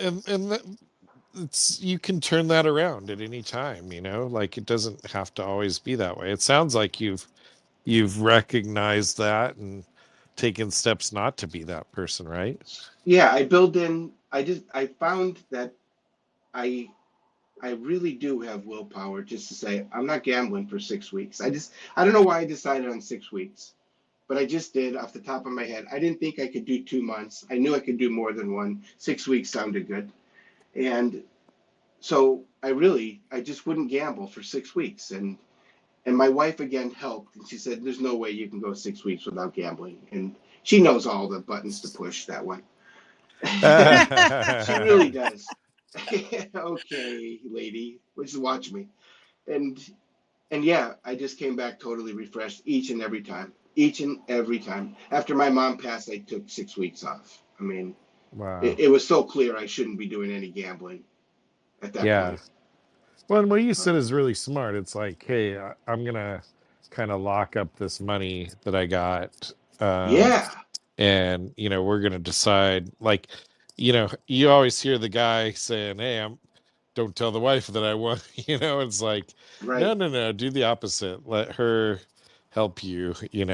Speaker 3: it's you can turn that around at any time, like it doesn't have to always be that way. It sounds like you've recognized that and taken steps not to be that person, right?
Speaker 1: Yeah, I build in. I found that I I really do have willpower just to say I'm not gambling for 6 weeks. I don't know why I decided on 6 weeks, but I just did off the top of my head. I didn't think I could do 2 months. I knew I could do more than one. 6 weeks sounded good, and so I just wouldn't gamble for 6 weeks. And my wife again helped, and she said, "There's no way you can go 6 weeks without gambling." And she knows all the buttons to push that one. She really does. Okay, lady, just watch me. And and yeah, I just came back totally refreshed each and every time. Each and every time. After my mom passed, I took 6 weeks off. I mean,
Speaker 3: Wow.
Speaker 1: it was so clear I shouldn't be doing any gambling at that
Speaker 3: Yeah.
Speaker 1: point.
Speaker 3: Well, and what you
Speaker 1: Uh,
Speaker 3: said is really smart. It's like, hey, I'm gonna kind of lock up this money that I got, um,
Speaker 1: yeah,
Speaker 3: and we're gonna decide. Like, you always hear the guy saying, "Hey, don't tell the wife that I won." It's like, no,
Speaker 1: right.
Speaker 3: no, no, do the opposite. Let her help you. You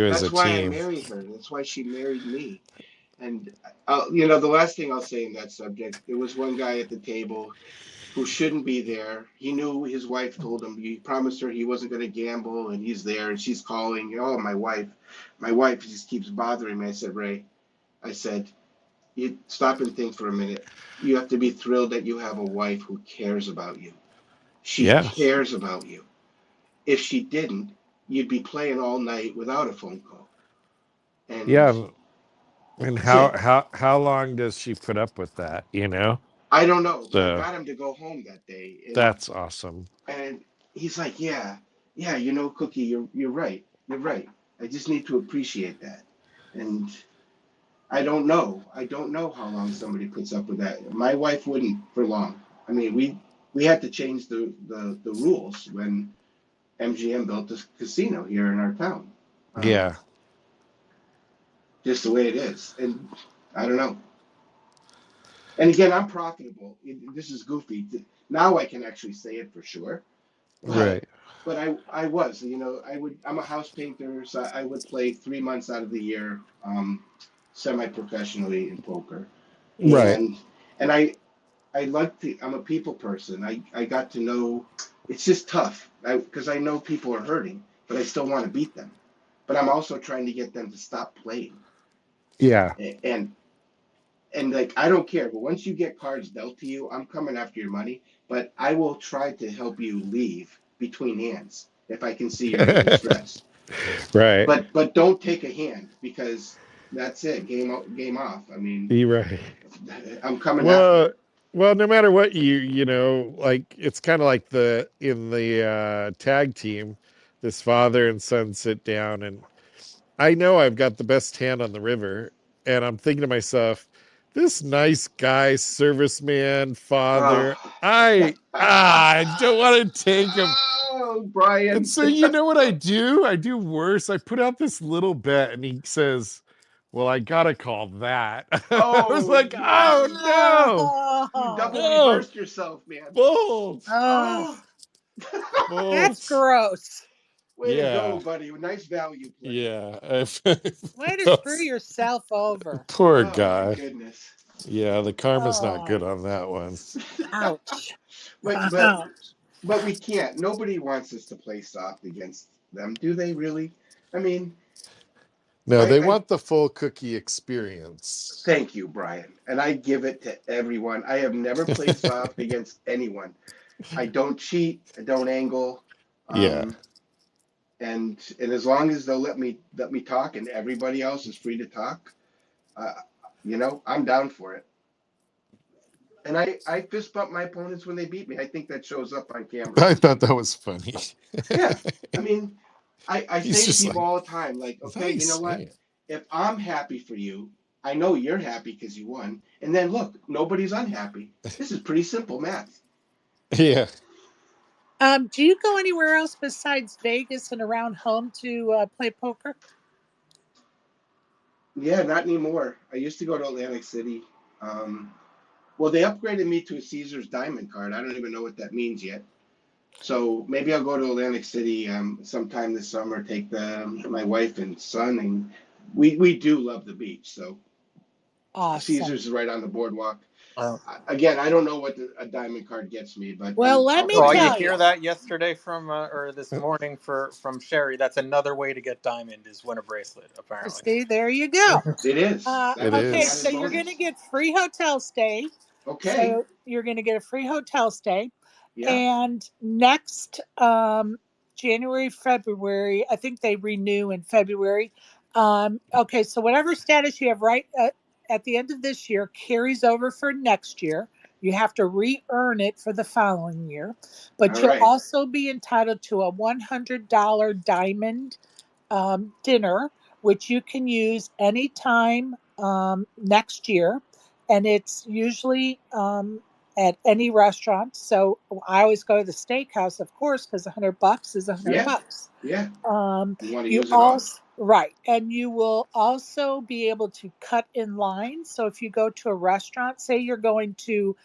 Speaker 3: as a
Speaker 1: That's why I
Speaker 3: team.
Speaker 1: married her. That's why she married me. And the last thing I'll say in that subject, there was one guy at the table who shouldn't be there. He knew his wife told him he promised her he wasn't going to gamble, and he's there, and she's calling. Oh, my wife just keeps bothering me. I said, Ray, I said, you stop and think for a minute. You have to be thrilled that you have a wife who cares about you. She
Speaker 3: Yeah,
Speaker 1: cares about you. If she didn't, you'd be playing all night without a phone call. And
Speaker 3: yeah. And
Speaker 1: that's
Speaker 3: how
Speaker 1: it.
Speaker 3: how how long does she put up with that?
Speaker 1: I don't know, but I
Speaker 3: So
Speaker 1: got him to go home that day, and
Speaker 3: that's awesome.
Speaker 1: and he's like, yeah, yeah, Cookie, you're right, you're right. I just need to appreciate that, and I don't know how long somebody puts up with that. My wife wouldn't for long. I mean, we had to change the rules when MGM built this casino here in our town. Um,
Speaker 3: Yeah,
Speaker 1: just the way it is, and I don't know. And again, I'm profitable. This is goofy. Now I can actually say it for sure. But
Speaker 3: right,
Speaker 1: but I was, I'm a house painter, so I would play 3 months out of the year, semi-professionally in poker.
Speaker 3: right.
Speaker 1: And I like to, I'm a people person. I got to know it's just tough because I know people are hurting, but I still want to beat them. But I'm also trying to get them to stop playing.
Speaker 3: Yeah,
Speaker 1: And and like, I don't care, but once you get cards dealt to you, I'm coming after your money, but I will try to help you leave between hands if I can see you're in distress.
Speaker 3: Right.
Speaker 1: But don't take a hand, because that's it. Game off. I mean,
Speaker 3: You're right.
Speaker 1: I'm coming after
Speaker 3: Well,
Speaker 1: it.
Speaker 3: well, no matter what like it's kind of like in the tag team, this father and son sit down, and I know I've got the best hand on the river, and I'm thinking to myself, this nice guy, serviceman, father,
Speaker 1: Oh.
Speaker 3: I don't want to take him.
Speaker 1: Oh,
Speaker 3: And
Speaker 1: Brian.
Speaker 3: so you know what I do? I do worse. I put out this little bet, and he says, "Well, I gotta call that." I was
Speaker 1: Oh,
Speaker 3: like, "Oh
Speaker 1: you
Speaker 2: Oh,
Speaker 1: double
Speaker 3: no,
Speaker 1: reversed yourself, man.
Speaker 3: bold,
Speaker 2: oh,
Speaker 1: Oh.
Speaker 2: that's
Speaker 3: bold."
Speaker 2: gross.
Speaker 1: Way to go,
Speaker 3: Yeah,
Speaker 1: buddy. Nice value play.
Speaker 3: yeah.
Speaker 2: Way to screw yourself over.
Speaker 3: Poor
Speaker 1: Oh my
Speaker 3: guy.
Speaker 1: goodness.
Speaker 3: Yeah, the karma's not
Speaker 2: Oh,
Speaker 3: good on that one.
Speaker 2: ouch.
Speaker 1: but but
Speaker 2: Ouch.
Speaker 1: but we can't. Nobody wants us to play soft against them, do they really? I mean,
Speaker 3: No, they
Speaker 1: I
Speaker 3: want the full cookie experience.
Speaker 1: thank you, Brian, and I give it to everyone. I have never played soft against anyone. I don't cheat. I don't angle.
Speaker 3: Yeah.
Speaker 1: Um, and as long as they'll let me talk, and everybody else is free to talk, uh, I'm down for it. And I fist bump my opponents when they beat me. I think that shows up on camera.
Speaker 3: I thought that was funny.
Speaker 1: Yeah, I mean, I
Speaker 3: He's
Speaker 1: say to
Speaker 3: just
Speaker 1: people
Speaker 3: like,
Speaker 1: all the time, like, okay, you know
Speaker 3: nice
Speaker 1: what?
Speaker 3: man.
Speaker 1: If I'm happy for you, I know you're happy because you won. And then look, nobody's unhappy. This is pretty simple math.
Speaker 3: Yeah.
Speaker 2: Do you go anywhere else besides Vegas and around home to play poker?
Speaker 1: Yeah, not anymore. I used to go to Atlantic City. Um, well, they upgraded me to a Caesar's Diamond card. I don't even know what that means yet. So maybe I'll go to Atlantic City sometime this summer. Take my wife and son, and we do love the beach. So
Speaker 2: Awesome.
Speaker 1: Caesar's is right on the boardwalk.
Speaker 5: Oh.
Speaker 1: Again, I don't know what a diamond card gets me, but
Speaker 2: Well, let
Speaker 1: I'll
Speaker 2: me
Speaker 1: put
Speaker 5: Oh,
Speaker 1: it
Speaker 5: you
Speaker 2: tell
Speaker 1: in.
Speaker 2: you.
Speaker 5: hear that yesterday from or this morning from Sherry? That's another way to get diamond is win a bracelet, apparently.
Speaker 2: See, there you go.
Speaker 1: It is.
Speaker 3: It
Speaker 1: That's an
Speaker 2: Okay,
Speaker 3: is.
Speaker 2: so
Speaker 1: added
Speaker 2: you're going
Speaker 1: bonus.
Speaker 2: to get free hotel stay.
Speaker 1: Okay.
Speaker 2: So you're going to get a free hotel stay.
Speaker 1: Yeah.
Speaker 2: And next January, February, I think they renew in February. Okay, so whatever status you have right at the end of this year carries over for next year. You have to re-earn it for the following year. But
Speaker 1: All
Speaker 2: you'll
Speaker 1: right.
Speaker 2: also be entitled to a $100 diamond dinner, which you can use anytime next year. And it's usually at any restaurant. So I always go to the steakhouse, of course, because $100 is
Speaker 1: Yeah.
Speaker 2: $100.
Speaker 1: Yeah. You want to
Speaker 2: You
Speaker 1: use it all.
Speaker 2: also right, and you will also be able to cut in line. So if you go to a restaurant, say you're going to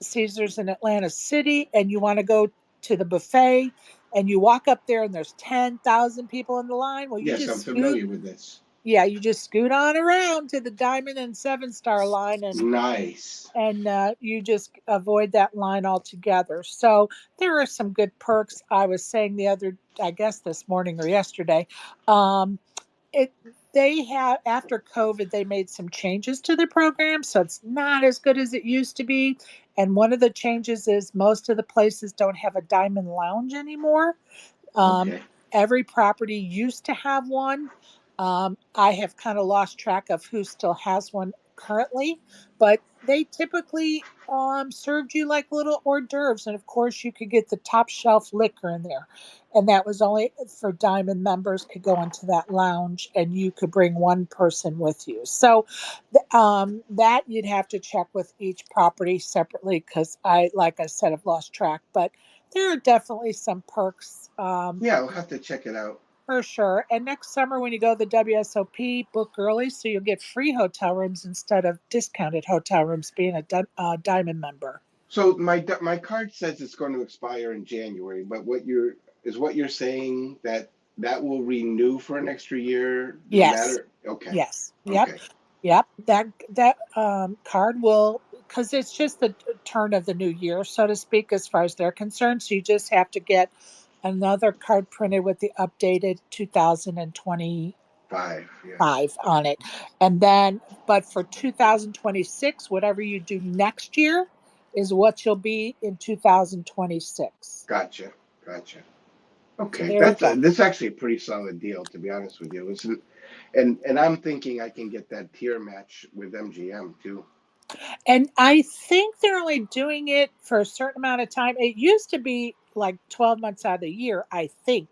Speaker 2: Caesar's in Atlanta City, and you want to go to the buffet, and you walk up there, and there's 10,000 people in the line. Well, you
Speaker 1: Yes, I'm
Speaker 2: just scoot.
Speaker 1: familiar with this.
Speaker 2: Yeah, you just scoot on around to the Diamond and 7-star line,
Speaker 1: Nice.
Speaker 2: and you just avoid that line altogether. So there are some good perks. I was saying I guess this morning or yesterday, um, it they have after COVID they made some changes to the program, so it's not as good as it used to be. And one of the changes is most of the places don't have a diamond lounge anymore. Um,
Speaker 1: Okay.
Speaker 2: every property used to have one. I have kind of lost track of who still has one currently, but they typically served you like little hors d'oeuvres. And of course, you could get the top shelf liquor in there. And that was only for Diamond members could go into that lounge, and you could bring one person with you. So that you'd have to check with each property separately because like I said, I've lost track. But there are definitely some perks
Speaker 1: Yeah, I'll have to check it out.
Speaker 2: for sure. And next summer, when you go to the WSOP, book early so you'll get free hotel rooms instead of discounted hotel rooms being a Diamond member.
Speaker 1: So my card says it's going to expire in January, but what you're saying that will renew for an extra year, no
Speaker 2: Yes.
Speaker 1: matter. Okay.
Speaker 2: Yes. Yep.
Speaker 1: Okay.
Speaker 2: Yep. That card will, because it's just the turn of the new year, so to speak, as far as they're concerned. So you just have to get another card printed with the updated 2020
Speaker 1: 5. Yeah.
Speaker 2: 5 on it. And then, but for 2026, whatever you do next year is what you'll be in 2026.
Speaker 1: Gotcha.
Speaker 2: So
Speaker 1: Okay,
Speaker 2: there you go.
Speaker 1: this is actually a pretty solid deal, to be honest with you. And I'm thinking I can get that tier match with MGM too.
Speaker 2: And I think they're only doing it for a certain amount of time. It used to be like 12 months out of the year, I think.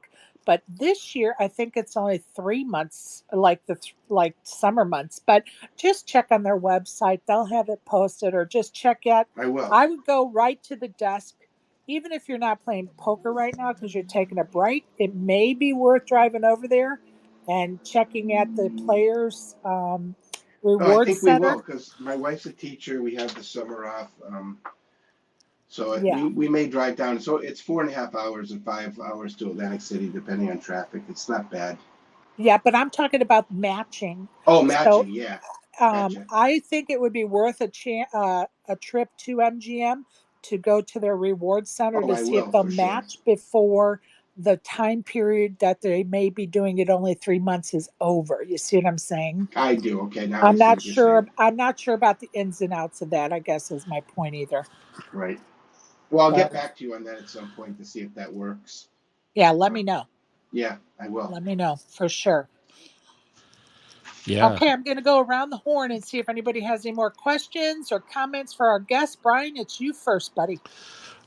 Speaker 2: But this year, I think it's only 3 months, like like summer months. But just check on their website; they'll have it posted, or just check it.
Speaker 1: I will.
Speaker 2: I would go right to the desk, even if you're not playing poker right now because you're taking a break. It may be worth driving over there and checking at the players'
Speaker 1: No, I
Speaker 2: reward
Speaker 1: think we will
Speaker 2: center.
Speaker 1: because my wife's a teacher. We have the summer off. So
Speaker 2: Yeah.
Speaker 1: we may drive down. So it's 4.5 hours and 5 hours to Atlantic City, depending on traffic. It's not bad.
Speaker 2: Yeah, but I'm talking about matching.
Speaker 1: Oh,
Speaker 2: So
Speaker 1: matching. Yeah. Gotcha.
Speaker 2: I think it would be worth a trip to MGM to go to their reward center
Speaker 1: Oh,
Speaker 2: to
Speaker 1: I
Speaker 2: see if
Speaker 1: will
Speaker 2: they'll
Speaker 1: for sure.
Speaker 2: match before the time period that they may be doing it only 3 months is over. You see what I'm saying?
Speaker 1: I do. Okay. Now I see what you're saying.
Speaker 2: I'm not sure about the ins and outs of that, I guess is my point either.
Speaker 1: Right. Well, I'll
Speaker 2: So
Speaker 1: get back to you on that at some point to see if that works.
Speaker 2: yeah, let me know.
Speaker 1: Yeah, I will.
Speaker 2: Let me know for sure.
Speaker 3: Yeah.
Speaker 2: Okay, I'm going to go around the horn and see if anybody has any more questions or comments for our guest. Brian, it's you first, buddy.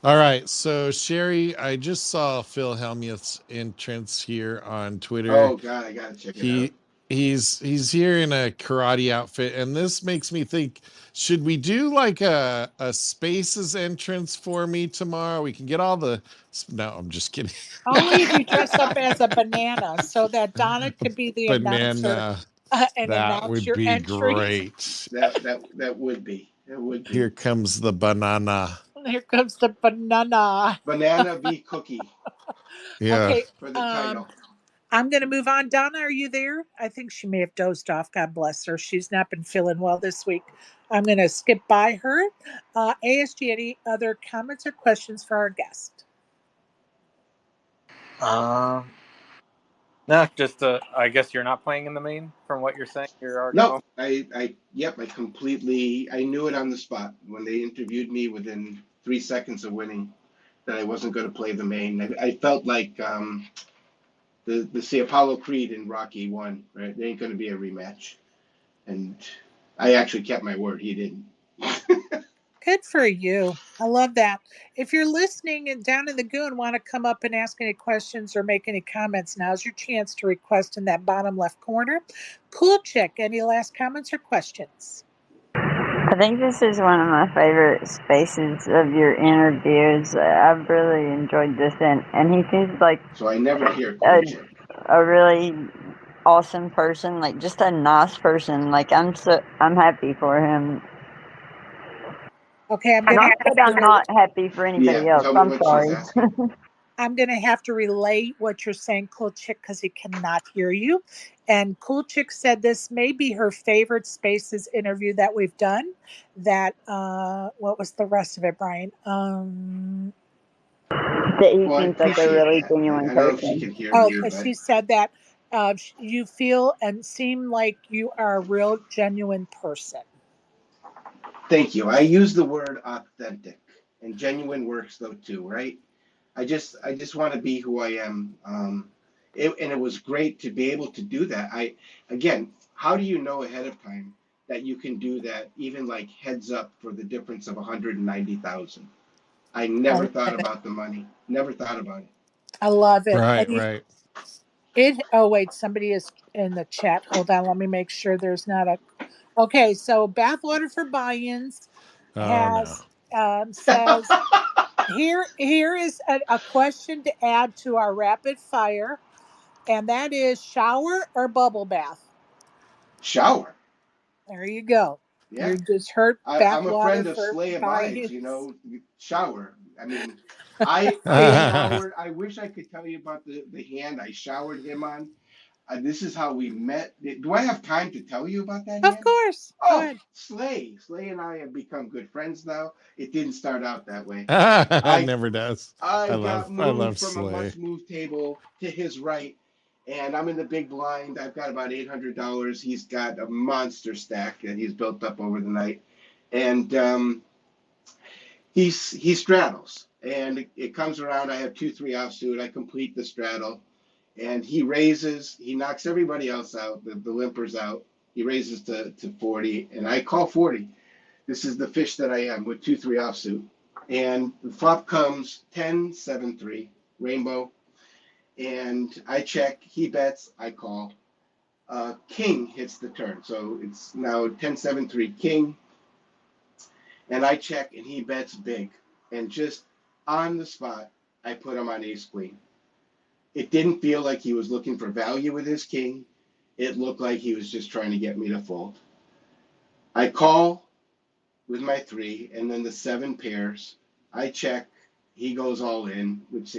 Speaker 3: All right. So Sherry, I just saw Phil Hellmuth's entrance here on Twitter.
Speaker 1: Oh God, I gotta check it out.
Speaker 3: He's here in a karate outfit, and this makes me think: should we do like a Spaces entrance for me tomorrow? We can get all the. No, I'm just kidding.
Speaker 2: Only if you dress up as a banana so that Donna could be the announcer
Speaker 3: Banana.
Speaker 2: and
Speaker 3: That
Speaker 2: announce
Speaker 3: would
Speaker 2: your
Speaker 3: be
Speaker 2: entry.
Speaker 3: great.
Speaker 1: That would be. That would be.
Speaker 3: Here comes the banana.
Speaker 2: Here comes the banana.
Speaker 1: Banana v Cookie
Speaker 3: Yeah.
Speaker 2: Okay,
Speaker 1: for the title.
Speaker 2: I'm going to move on. Donna, are you there? I think she may have dozed off. God bless her. She's not been feeling well this week. I'm going to skip by her. ASG, any other comments or questions for our guest?
Speaker 5: No, just I guess you're not playing in the main from what you're saying. You're already
Speaker 1: No,
Speaker 5: home.
Speaker 1: I knew it on the spot when they interviewed me within 3 seconds of winning that I wasn't going to play the main. I felt like the say Apollo Creed in Rocky 1, right? There ain't going to be a rematch, and I actually kept my word. He didn't.
Speaker 2: Good for you. I love that. If you're listening and down in the goo and want to come up and ask any questions or make any comments, now's your chance to request in that bottom left corner. Cool Chick, any last comments or questions?
Speaker 4: I think this is one of my favorite spaces of your interviews. I've really enjoyed this, and he seems like
Speaker 1: So I never hear Cool Chick.
Speaker 4: a really awesome person, like just a nice person. Like I'm happy for him.
Speaker 2: Okay,
Speaker 4: I'm not happy for anybody else.
Speaker 1: Tell me
Speaker 4: I'm
Speaker 1: what
Speaker 4: sorry.
Speaker 1: she's asking.
Speaker 2: I'm going to have to relay what you're saying, Cool Chick, because he cannot hear you. And Cool Chick said this may be her favorite Spaces interview that we've done. That, what was the rest of it, Brian?
Speaker 4: That he seems like a really genuine
Speaker 1: I don't know if she
Speaker 4: person.
Speaker 1: can hear
Speaker 2: Oh,
Speaker 1: me,
Speaker 2: because
Speaker 1: but
Speaker 2: she said that you feel and seem like you are a real, genuine person.
Speaker 1: thank you. I use the word authentic, and genuine works though too, right? I just want to be who I am. And it was great to be able to do that. Again, how do you know ahead of time that you can do that? Even like heads up for the difference of 190,000. I never thought about the money. Never thought about it.
Speaker 2: I love it.
Speaker 3: Right.
Speaker 2: Oh wait, somebody is in the chat. Hold on, let me make sure there's not a. Okay, so Bathwater for Buy-ins has says here is a question to add to our rapid fire, and that is shower or bubble bath.
Speaker 1: Shower.
Speaker 2: There you go.
Speaker 1: Yeah.
Speaker 2: You just heard
Speaker 1: I'm a
Speaker 2: Bathwater
Speaker 1: friend of
Speaker 2: for
Speaker 1: Slay Abides,
Speaker 2: Buy-ins.
Speaker 1: shower. I mean, I showered. I wish I could tell you about the hand I showered him on. This is how we met. Do I have time to tell you about that
Speaker 2: Of
Speaker 1: hand?
Speaker 2: course. Go
Speaker 1: Oh,
Speaker 2: ahead.
Speaker 1: Slay and I have become good friends now. It didn't start out that way.
Speaker 3: It never does.
Speaker 1: I got
Speaker 3: I
Speaker 1: moved
Speaker 3: love
Speaker 1: from a
Speaker 3: Slay.
Speaker 1: must move table to his right, and I'm in the big blind. I've got about $800. He's got a monster stack that he's built up over the night, and he straddles, and it comes around. I have 2-3 offsuit. I complete the straddle, and he raises. He knocks everybody else out. The limpers out. He raises to 40, and I call 40. This is the fish that I am with 2-3 offsuit, and the flop comes 10-7-3 rainbow, and I check. He bets. I call. King hits the turn, so it's now 10-7-3 king. And I check, and he bets big. And just on the spot, I put him on ace queen. It didn't feel like he was looking for value with his king. It looked like he was just trying to get me to fold. I call with my 3, and then the 7 pairs. I check. He goes all in, which,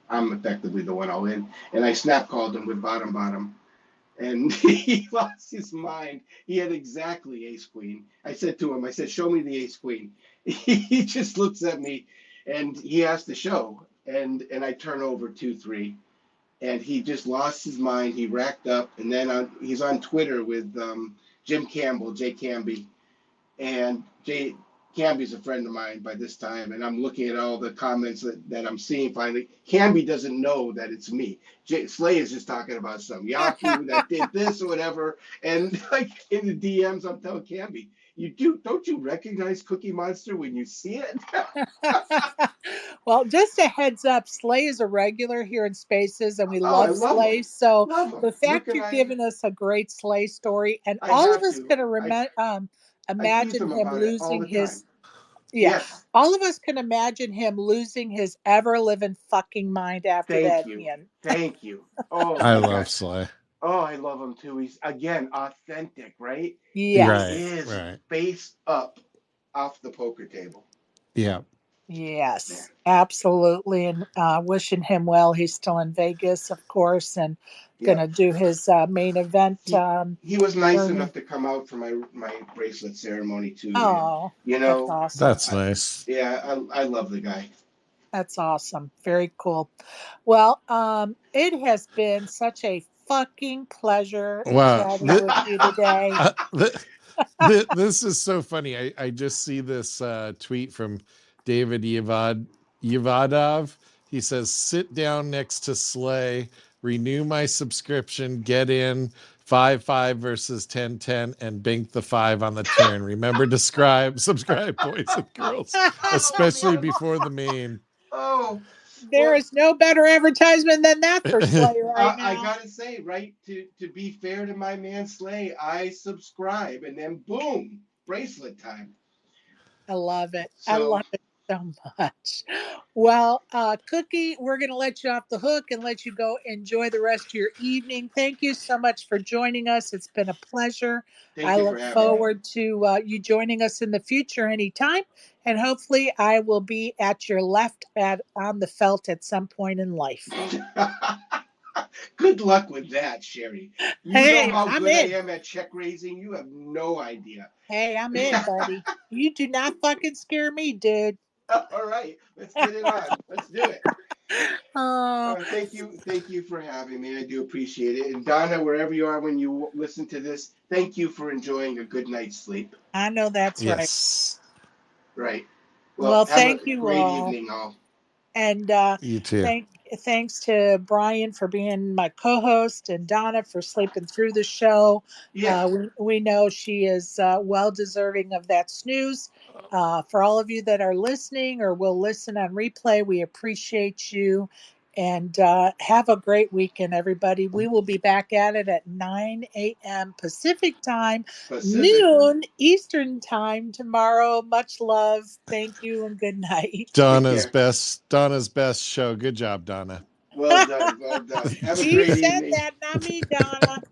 Speaker 1: I'm effectively the one all in. And I snap called him with bottom. And he lost his mind. He had exactly ace queen. I said to him, show me the ace queen. He just looks at me, and he has to show. And I turn over 2-3. And he just lost his mind. He racked up. And then he's on Twitter with Jim Campbell, Jay Camby. And Jay Camby's a friend of mine by this time, and I'm looking at all the comments that I'm seeing finally. Camby doesn't know that it's me. Slay is just talking about some Yahoo that did this or whatever. And like in the DMs, I'm telling Camby, don't you recognize Cookie Monster when you see it?
Speaker 2: Well, just a heads up, Slay is a regular here in Spaces, and we love Slay.
Speaker 1: Him.
Speaker 2: So
Speaker 1: love him.
Speaker 2: The fact you're giving us a great Slay story, and
Speaker 1: I
Speaker 2: all of us could imagine him losing his. Yeah.
Speaker 1: Yes.
Speaker 2: All of us can imagine him losing his ever-living fucking mind after that hand.
Speaker 1: Thank you. Oh,
Speaker 3: I love Slay.
Speaker 1: Oh, I love him too. He's, again, authentic, right?
Speaker 2: Yes.
Speaker 1: He is face up off the poker table.
Speaker 3: Yeah.
Speaker 2: Yes, absolutely. And wishing him well. He's still in Vegas, of course, and going to do his main event.
Speaker 1: He was nice enough to come out for my bracelet ceremony too.
Speaker 2: Oh, that's awesome.
Speaker 3: That's nice.
Speaker 1: I love the guy.
Speaker 2: That's awesome. Very cool. Well, it has been such a fucking pleasure chatting with you today.
Speaker 3: This is so funny. I just see this tweet from David Yevadov. He says, sit down next to Slay, renew my subscription, get in 5-5 versus 10-10, and bank the 5 on the turn. Remember to subscribe, boys and girls, especially before the main.
Speaker 1: Oh,
Speaker 2: there is no better advertisement than that for Slay right now.
Speaker 1: I gotta say, to be fair to my man Slay, I subscribe, and then boom, bracelet time.
Speaker 2: I love it. I love it so much. Well, Cookie, we're going to let you off the hook and let you go enjoy the rest of your evening. Thank you so much for joining us. It's been a pleasure. I look forward to you joining us in the future anytime. And hopefully I will be at your left on the felt at some point in life.
Speaker 1: Good luck with that, Sherry. You know how good I am at check raising. You have no idea.
Speaker 2: Hey, I'm in, buddy. You do not fucking scare me, dude.
Speaker 1: All right, let's get it on. Let's do it. Thank you for having me. I do appreciate it. And Donna, wherever you are when you listen to this, thank you for enjoying a good night's sleep.
Speaker 2: I know that's right.
Speaker 1: Right.
Speaker 2: Well, thank you
Speaker 1: great
Speaker 2: all.
Speaker 1: Evening, all.
Speaker 2: And
Speaker 3: you too.
Speaker 2: Thanks to Brian for being my co-host and Donna for sleeping through the show.
Speaker 1: Yeah.
Speaker 2: We know she is well deserving of that snooze. For all of you that are listening or will listen on replay, we appreciate you. And have a great weekend, everybody. We will be back at it at 9 a.m. Pacific time, noon Eastern time tomorrow. Much love. Thank you and good night.
Speaker 3: Donna's best show. Good job, Donna.
Speaker 1: Well done. Have a great evening.
Speaker 2: He said that, not me, Donna.